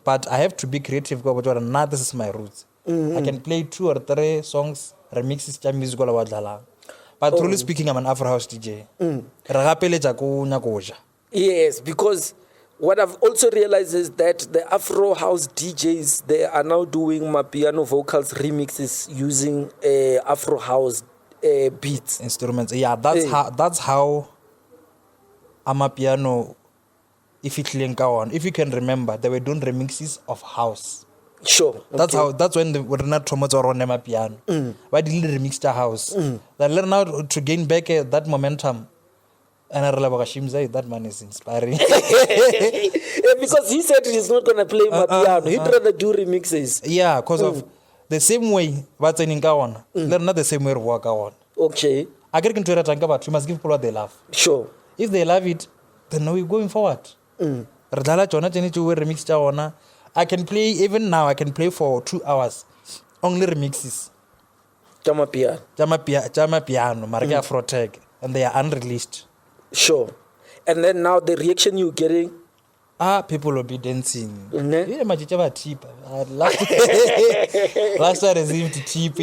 but I have to be creative because now this is my roots. I can play 2 or 3 songs, remixes to music about Jalang. But truly speaking, I'm an Afro House DJ. Yes, because what I've also realized is that the Afro House DJs, they are now doing Mapiano vocals remixes using Afro House beats. Instruments. Yeah, that's how Amapiano, if you can remember, they were doing remixes of house. Sure. That's when they were not promoting on Amapiano. Why did they remix the house? They learn how to gain back that momentum. And I realize that man is inspiring. Because he said he's not going to play Mapiano. He'd rather do remixes. Yeah, because of the same way what's in Gawan. They're not the same way to work out. Okay. I get into it, but you must give people what they love. Sure. If they love it, then we're going forward. I can play, even now, I can play for 2 hours. Only remixes. Jama piano, Marga Afrotech, and they are unreleased. Sure. And then now the reaction you're getting? People will be dancing. Mm-hmm. Last I received tip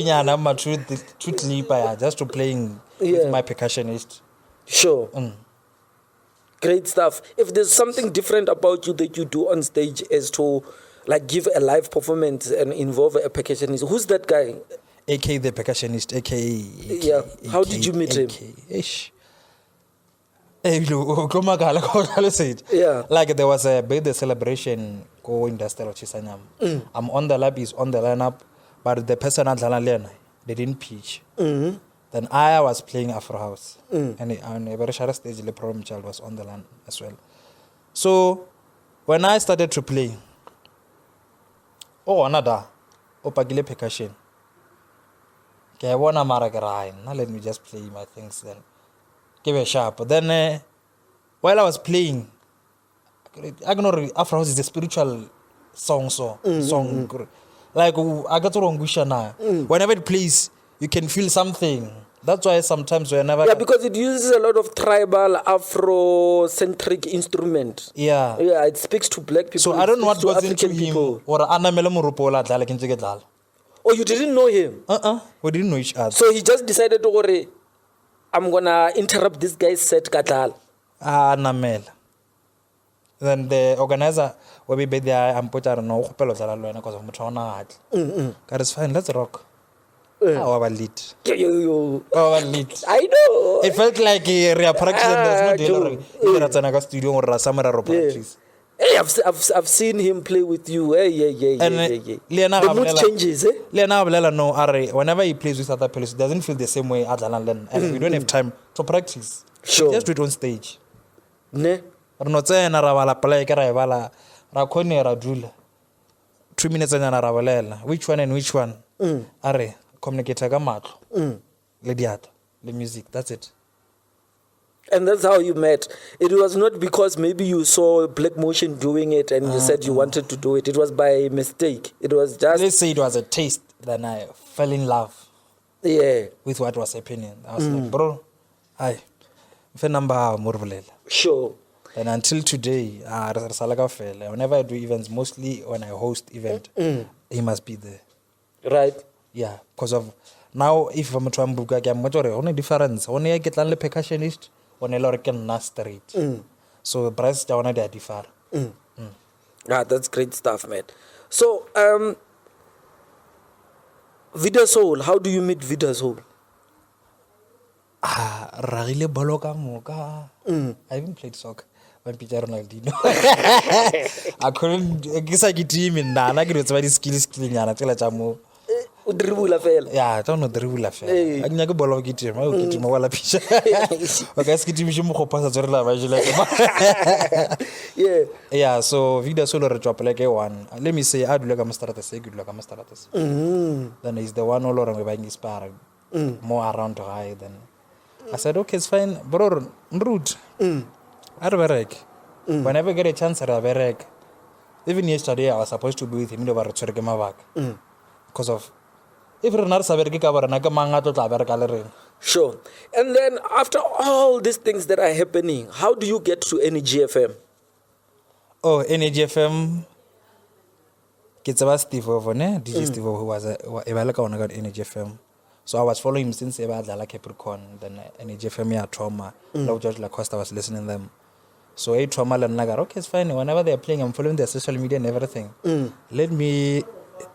just to playing with my percussionist. Sure. Great stuff. If there's something different about you that you do on stage as to like give a live performance and involve a percussionist, who's that guy? AK the percussionist, AK. Yeah. How did you meet him? Yeah. Like there was a birthday celebration go industrial Chisanyam. I'm on the lab, he's on the lineup, but the person at Lana they didn't pitch. Then I was playing Afro House. And on a very short stage the problem child was on the land as well. So when I started to play, another opagile percussion. Okay, I wanna now let me just play my things then. Give a sharp. But then while I was playing, I know Afro House is a spiritual song. Like I got to wrong now. Whenever it plays, you can feel something. That's why sometimes whenever because it uses a lot of tribal Afro-centric instrument. Yeah, it speaks to black people. So I don't know what goes African into him. People. Oh, you didn't know him? We didn't know each other. So he just decided to worry, I'm gonna interrupt this guy's set Katal. Namel. Then the organizer will be there and put out no because of Mutona. It's fine, let's rock. Our lead. Our lead. I know. It felt like a real practice. There's no studio or summer practice. Hey, I've seen him play with you. The mood changes. Whenever he plays with other players, it doesn't feel the same way as Alan. And we don't have time to practice. Sure. Just do it on stage. 2 minutes anyana ra bolela which one and which one are communicator ka matlo le diatla le music, that's it. And that's how you met. It was not because maybe you saw Black Motion doing it and you said you wanted to do it. It was by mistake. It was just... Let's say it was a taste, then I fell in love with what was happening. I was like, bro, hi. Sure. And until today, whenever I do events, mostly when I host event, he must be there. Right. Yeah, because of now, if I'm trying to book, I'm only difference. Only I get a percussionist, only I can street. So, price down there differ. That's great stuff, man. So, Vida Soul, how do you meet Vida Soul? Ragile boloka moka. I even played soccer when Peter Ronaldinho. I couldn't guess I get him in Nana, get it's very skills yana tell a chamo. Dribula fell. Yeah, I don't know the rule of it. I never bolo get him. I will get him a walla picture. Okay, I get him who passes Yeah. Yeah, so Vida Solo drop like a one. Let me say, I do like a masteratus, say good like a masteratus. Then he's the one all around buying his power more around to high than. I said, okay, it's fine, bro. Root. Whenever I get a chance, I even yesterday, I was supposed to be with him in the because of if you're not Sure. And then after all these things that are happening, how do you get to Energy FM? Oh, Energy FM. It's about Steve DJ Steve who was a Energy FM. So I was following him since about like Capricorn, then Energy FM Trauma. Now George Lacosta was listening to them. So a Trauma and Nagar, okay, it's fine. Whenever they're playing, I'm following their social media and everything. Let me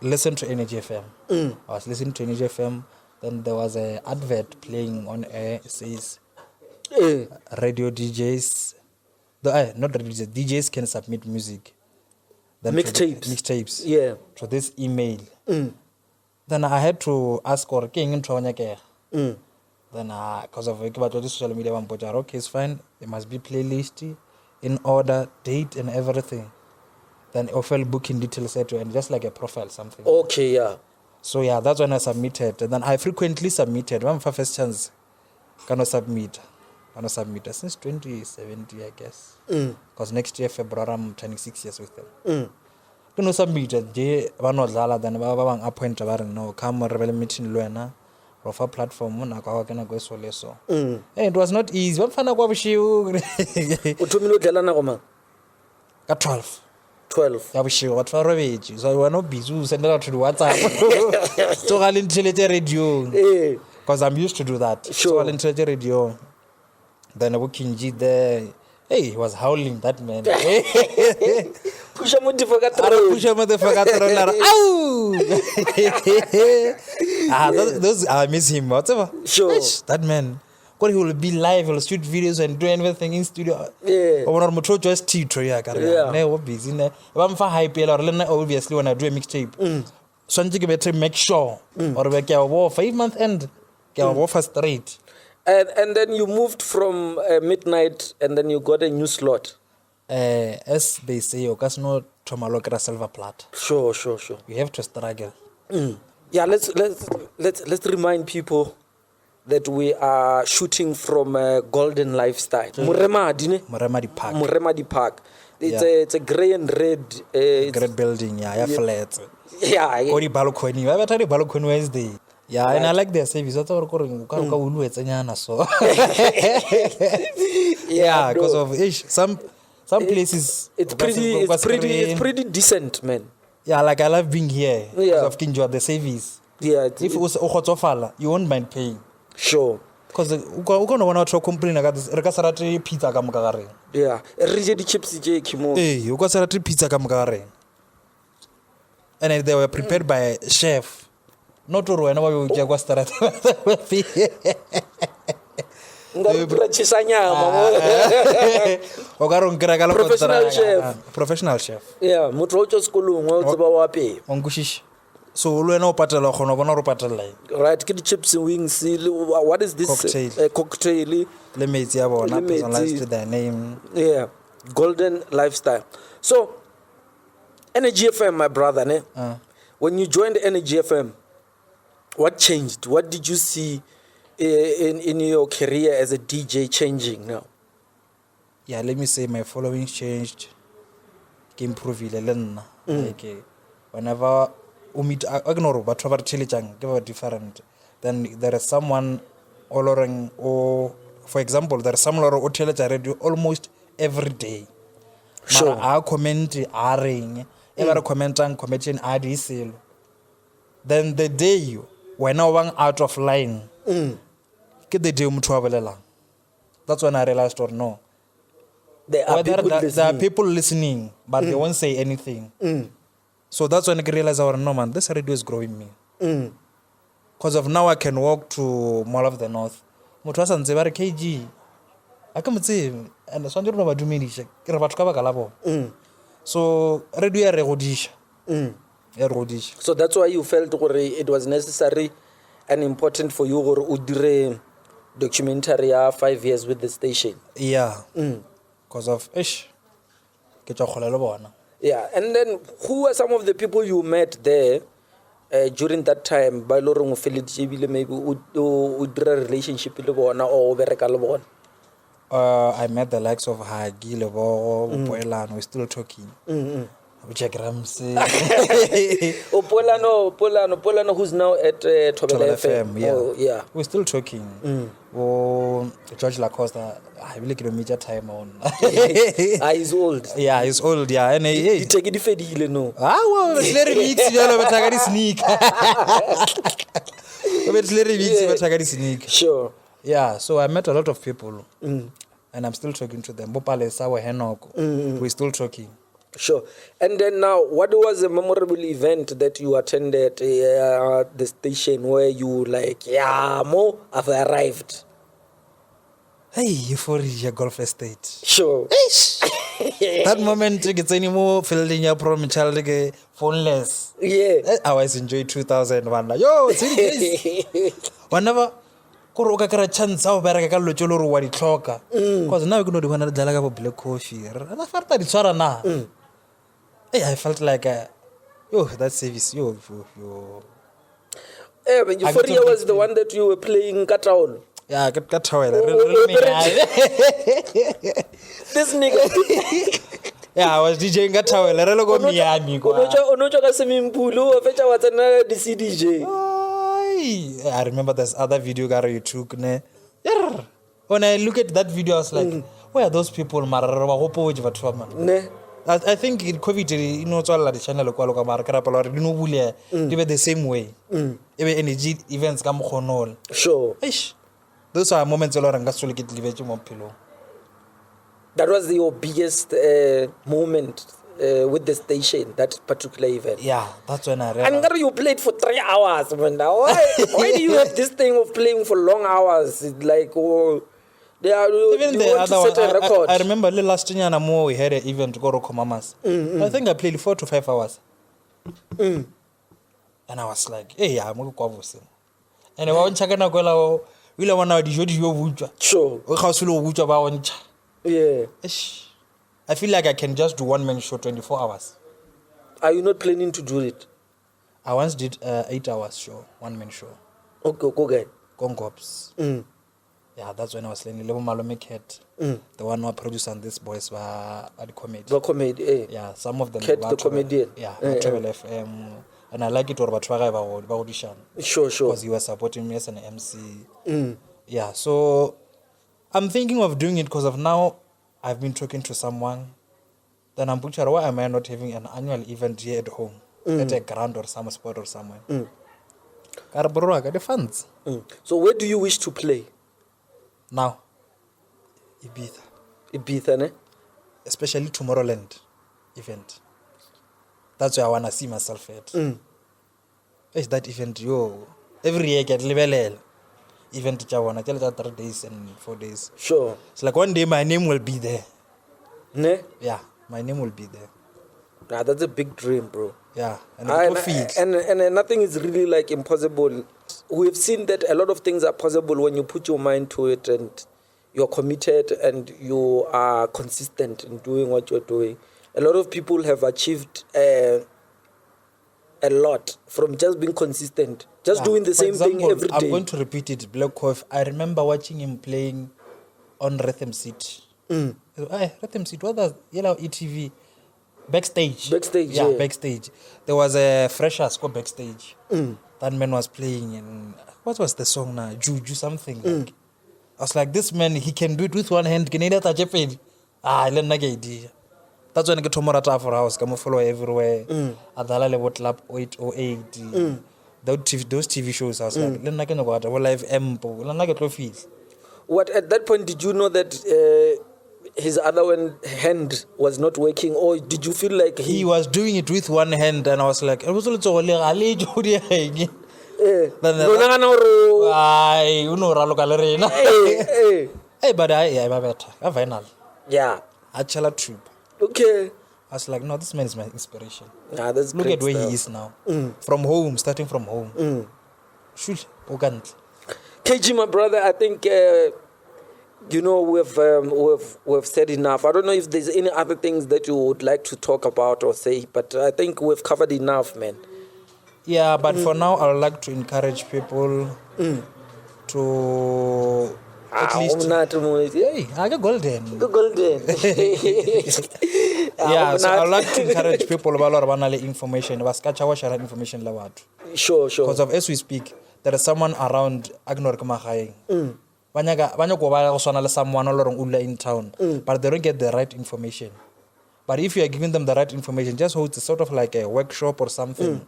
listen to Energy FM. I was listening to Energy FM. Then there was an advert playing on air. It says radio DJs, not radio DJs, DJs can submit music. Mixtapes. Yeah. So this email. Then I had to ask or king in Trawanyake. Then because of this social media, okay, it's fine. There must be playlist in order, date and everything. Then offer booking details and just like a profile something. Okay, yeah. So yeah, that's when I submitted. And then I frequently submitted. One for first chance, cannot submit since 2017, I guess. Because next year February I'm turning 6 years with them. Cannot submitted. They were not then Baba appoint no come rebel meeting Luena of a platform. So it was not easy. What fun about you? 12. Yeah, what for ravage? So we are not busy. Send it out to the WhatsApp. So I'll intelligent radio. Because I'm used to do that. Sure. So I'll intelligent radio. Then I work in G there. Hey, he was howling, that man. Push him with the those I miss him. Whatever. Sure. That man. He will be live, he will shoot videos and do everything in studio. Yeah. Or just teacher, yeah. Busy. I'm for hype, obviously when I do a mixtape. So I better make sure, or we can 5 month end, can straight. And then you moved from midnight, and then you got a new slot. As they say, you can't not tomorrow silver plat. Sure. You have to struggle. Yeah, let's remind people that we are shooting from Golden Lifestyle. Muremadi Park. It's a grey and red. Great building, yeah, flat. Yeah. Only balcony. I tell you balcony Wednesday. Yeah, right. And I like their service. That's what so. Yeah, because of some places. It's pretty decent, man. Yeah, like I love being here because of Kinjo the service. Yeah. If it was Okhotofala, you won't mind paying. Sure. Because we're going to want to complain about this. Rekasarati pizza kamukare. Yeah. Rigid chips kimo. Hey, you got sarati pizza kamukare. And they were prepared by a chef. Not to run away with Jaguar Starati. Professional chef. Yeah, Mutrocho school Ongushish. So we know patella kono patella. Right, kid chips and wings. What is this? Cocktail. Let me see about personalized their name. Yeah, Golden Lifestyle. So Energy FM, my brother, ne? When you joined Energy FM, what changed? What did you see in your career as a DJ changing now? Yeah, let me say my following changed. Improve like whenever we meet ignore but different, then there is someone or for example there is someone or radio almost every day. Sure. Our comment are ring ever commenting then the day you when I went out of line get the day that's when I realized or no. There are people listening, but they won't say anything. So that's when I realized, no man, this radio is growing me. Because of now I can walk to Mall of the North. Mutwasa nzebare KG. Akamutse and so ndiro ba duminisha. Ke re batho ka baka la bona. So radio ya regodisha. So that's why you felt it was necessary and important for you to do documentary 5 years with the station. Yeah. Because of yeah, and then who were some of the people you met there during that time? By Lorong maybe would a relationship or I met the likes of Hagi Levo, Poelan, we're still talking. Polano, who's now at Tobel FM. Yeah. Oh, yeah. We're still talking. George Lacosta, I really get a major time on. He's old. Yeah, he's old, yeah. And he take it if he no. Well, it's very mix, sneak. Sure. Yeah, so I met a lot of people. And I'm still talking to them. Bopale Sawa Henok. We're still talking. Sure. And then now, what was a memorable event that you attended at the station where you Mo, I've arrived? Hey, Euphoria Golf Estate. Sure. That moment, it's any more feeling your problem, child, phoneless. Yeah. I was enjoying 2001. Yo, it's whenever Kuroka kara chance au bereka ka locholo wa ditloka because now you know the one that dala ka black coffee and I felt that it's na hey I felt like that service yo but Euphoria was the one that you were playing Kataol. Yeah, Kataol. This nigga. Yeah, I was DJing Kataol. Relo go Miami ko. Onocho ka swimming pool o fetcha wa tsena the CDJ. I remember this other video you took. When I look at that video, I was like, where are those people? I think in COVID, you know, the channel the same way. Energy events come on. Sure. Those are moments that was your biggest moment. With the station, that particular event. Yeah, that's when I realized. And you played for 3 hours, man. Why do you have this thing of playing for long hours? It's like, even the other one. I remember last year we had an event to go to Komamas. I think I played 4 to 5 hours. And I was like, hey, I'm going to go. And I want to check out. Yeah. I feel like I can just do one man show 24 hours. Are you not planning to do it? I once did 8 hours show, one man show. Okay, go ahead. Congops. Yeah, that's when I was learning. Level Malome Cat. The one who produced and these boys were at the comedy. The comedy, eh? Yeah, some of them Cat the comedian. Yeah, Travel FM. And I like it about audition. Sure. Because he was supporting me as an MC. Yeah, so I'm thinking of doing it because of now I've been talking to someone. Then I'm picturing why am I not having an annual event here at home? At a ground or some spot or somewhere. I got the funds. So where do you wish to play? Now, Ibiza, ne? Especially Tomorrowland event. That's where I want to see myself at. It's that event, every year I get level. Event I want to tell 3 days and 4 days. Sure. It's like one day my name will be there. Ne? Yeah, my name will be there. Nah, that's a big dream, bro. Yeah, and nothing is really like impossible. We've seen that a lot of things are possible when you put your mind to it and you're committed and you are consistent in doing what you're doing. a lot of people have achieved a lot from just being consistent, just doing the For same thing example, every day. I'm going to repeat it. Black Coif. I remember watching him playing on Rhythm Seat. Rhythm Seat. What was yellow ETV? Backstage. Yeah. Backstage. There was a fresher score backstage. That man was playing, and what was the song now? Juju something. Like. I was like, this man, he can do it with one hand. Can he not touch it? I learned that idea. That's when I get to Morata for house. Come follow everywhere. Adala level lap 808. Those TV shows. I was like, learn like no water. Live empo. Learn like a feel. What at that point did you know that his other hand was not working, or did you feel like He was doing it with one hand, and I was like, it was also Hey, but I better. I final. Yeah. I trip. Okay. I was like, no, this man is my inspiration. Yeah, that's Look great at where stuff. he is now. From home, starting from home. Shoot, organic. KG, my brother, I think we've said enough. I don't know if there's any other things that you would like to talk about or say, but I think we've covered enough, man. Yeah, but for now, I would like to encourage people to at least. Hey, I got golden. Golden. Yeah, so I would like to encourage people about information. Information. Sure. Because of as we speak, there is someone around Agnor Kamahai. Someone in town, but they don't get the right information. But if you are giving them the right information, just hold sort of like a workshop or something.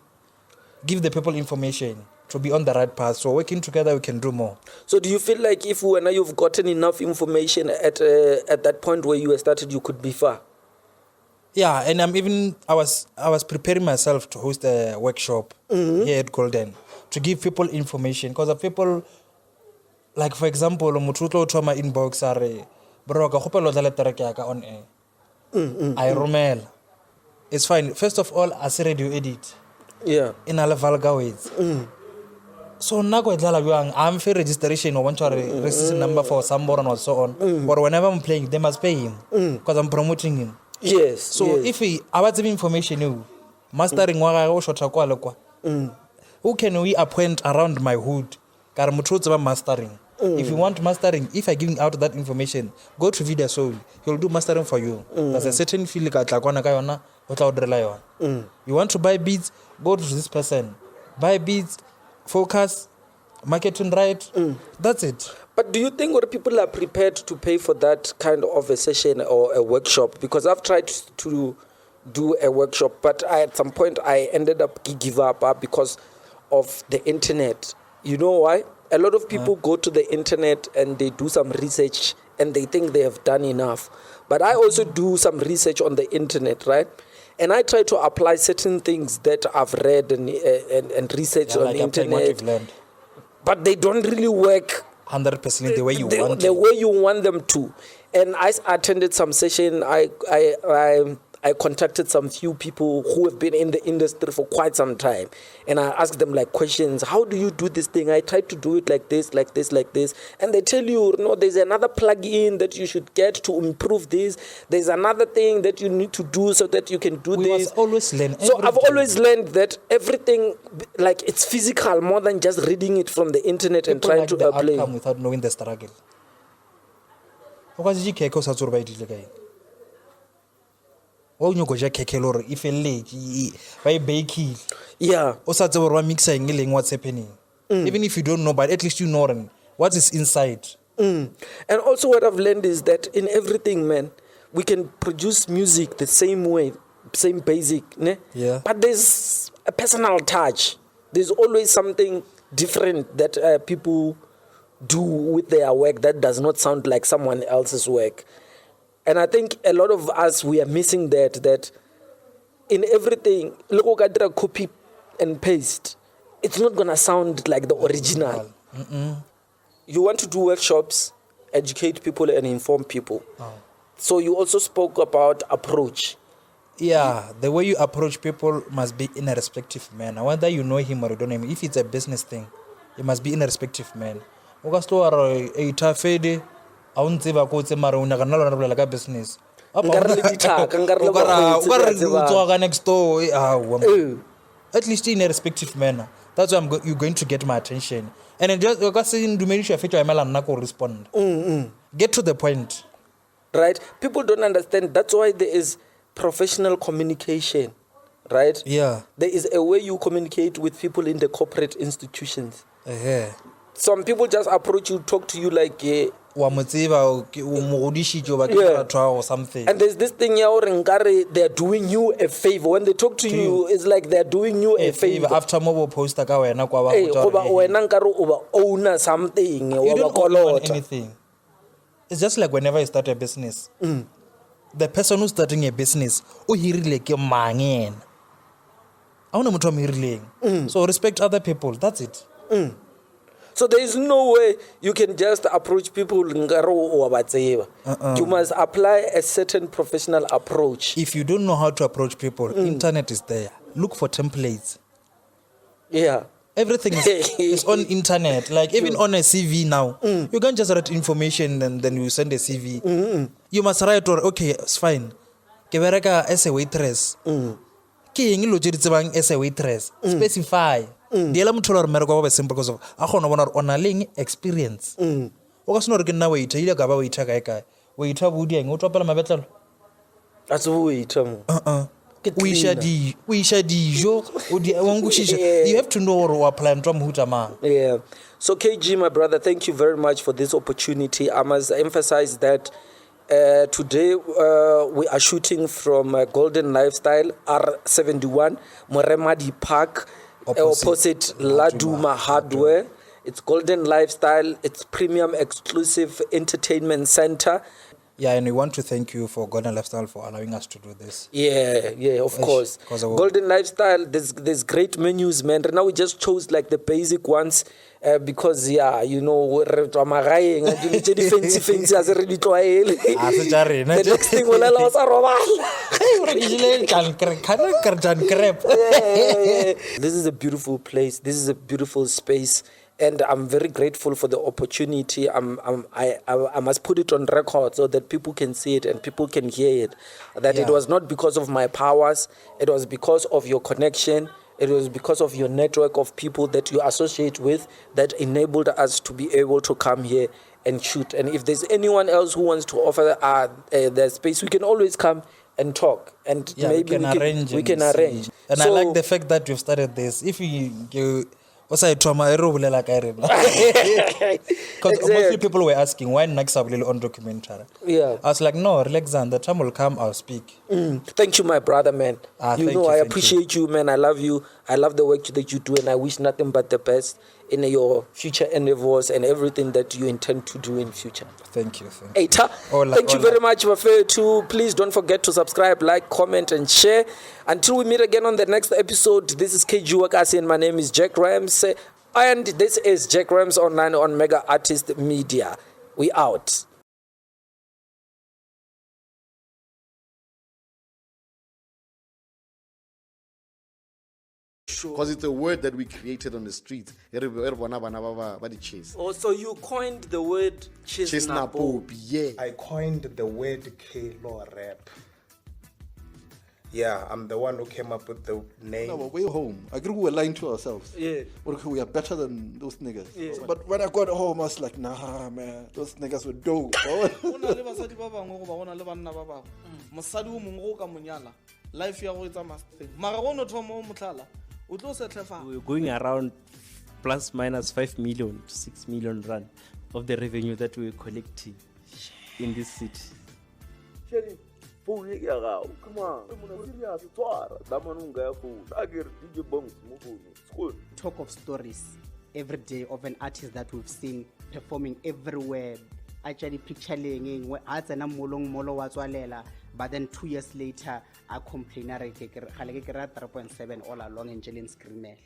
Give the people information to be on the right path. So working together, we can do more. So do you feel like if when you've gotten enough information at that point where you were started, you could be far? Yeah, and I was preparing myself to host a workshop here at Golden to give people information, because of people, like for example, mututlo to my inbox are bro ka khopelo tla letter ke ka on air. I romel. It's fine. First of all, as a radio edit. Yeah. In a vulgar ways. So now I'm for registration or want to registration number for someone or so on. But whenever I'm playing, they must pay him because I'm promoting him. Yes. So if he about the information you mastering who can we appoint around my hood? Mastering. If you want mastering, if I giving out that information, go to Video Soul. He'll do mastering for you. There's a certain feel like you want to buy beats, go to this person. Buy beats, focus, marketing right. That's it. But do you think what people are prepared to pay for that kind of a session or a workshop? Because I've tried to do a workshop, but at some point I ended up give up because of the internet. You know why? A lot of people go to the internet and they do some research and they think they have done enough. But I also do some research on the internet, right? And I try to apply certain things that I've read and researched on the internet. But they don't really work 100% the way you want the way you want them to. And I attended some session. I contacted some few people who have been in the industry for quite some time, and I asked them like questions. How do you do this thing? I tried to do it like this, and they tell you, no, there's another plug-in that you should get to improve this. There's another thing that you need to do so that you can do this. Always learn. So I've always learned that everything, like it's physical more than just reading it from the internet and trying to apply. Without knowing the struggle. Yeah. What's happening. Even if you don't know, but at least you know what is inside. And also what I've learned is that in everything, man, we can produce music the same way, same basic, ne? Yeah. But there's a personal touch. There's always something different that people do with their work that does not sound like someone else's work. And I think a lot of us, we are missing that in everything, look at the copy and paste. It's not going to sound like the original. You want to do workshops, educate people and inform people. So you also spoke about approach. Yeah, the way you approach people must be in a respective manner. Whether you know him or you don't know him, if it's a business thing, it must be in a respective manner. Business. Nkare le dithaka, nkare le bakgotsi, ke a tsebana. Next door. At least in a respective manner. That's why you're going to get my attention. And then just respond. Get to the point. Right? People don't understand. That's why there is professional communication. Right? Yeah. There is a way you communicate with people in the corporate institutions. Some people just approach you, talk to you like Or something. and there's this thing here, they're doing you a favor. When they talk to you, it's like they're doing you a favor. After mobile poster, Owner something. You don't own anything. It's just like whenever you start a business. The person who's starting a business, so respect other people. That's it. So there is no way you can just approach people. You must apply a certain professional approach. If you don't know how to approach people, internet is there. Look for templates. Yeah. Everything is on internet. Like even on a CV now, you can't just write information and then you send a CV. You must write, okay, it's fine. Kebereka as a waitress. As a waitress. Specify. Diela motho re mereko ba simple because of a gona bona ona leng experience. O ka seno re ke nna waiter ile ka ba waiter kae kae. Waiter bodi eng o topela mabetlelo. That's who waiter mo. We isha dijo o di wangushisha. You have to know or apply ntwa mohuta ma. Yeah. So KG, my brother, thank you very much for this opportunity. I must emphasize that today we are shooting from Golden Lifestyle R71 Moremadi Park opposite Laduma Hardware. It's Golden Lifestyle. It's premium exclusive entertainment center. Yeah, and we want to thank you for Golden Lifestyle for allowing us to do this. Yeah, of course. Golden Lifestyle, there's great menus, man. Right now we just chose like the basic ones because, yeah, you know, the next thing we'll allow us This is a beautiful place. This is a beautiful space. And I'm very grateful for the opportunity. I must put it on record so that people can see it and people can hear it. That it was not because of my powers. It was because of your connection. It was because of your network of people that you associate with that enabled us to be able to come here and shoot. And if there's anyone else who wants to offer their space, we can always come and talk. And maybe we can arrange. And so, I like the fact that you've started this. If you because mostly people were asking why next up on documentary. I was like, no, relax, and the time will come, I'll speak. Thank you, my brother, man. I appreciate you, man. I love you. I love the work that you do, and I wish nothing but the best in your future endeavors and everything that you intend to do in future. Thank you. Thank you very much, Mafetu. Please don't forget to subscribe, like, comment, and share. Until we meet again on the next episode, this is KG Wakasi, and my name is Jack Rams. And this is Jack Rams Online on Mega Artist Media. We out. Because it's a word that we created on the street. Oh, so you coined the word Chisnapo. Yeah. I coined the word K-Law rap. Yeah, I'm the one who came up with the name. No, but we're home. I agree we were lying to ourselves. Yeah. We are better than those niggas. Yeah. But when I got home, I was like, nah, man, those niggas were dope. We're going around plus minus 5 million to 6 million rand of the revenue that we're collecting in this city. Come on. Talk of stories every day of an artist that we've seen performing everywhere. Actually picturing but then 2 years later I complain 3.7 all along in Jillian Screamel.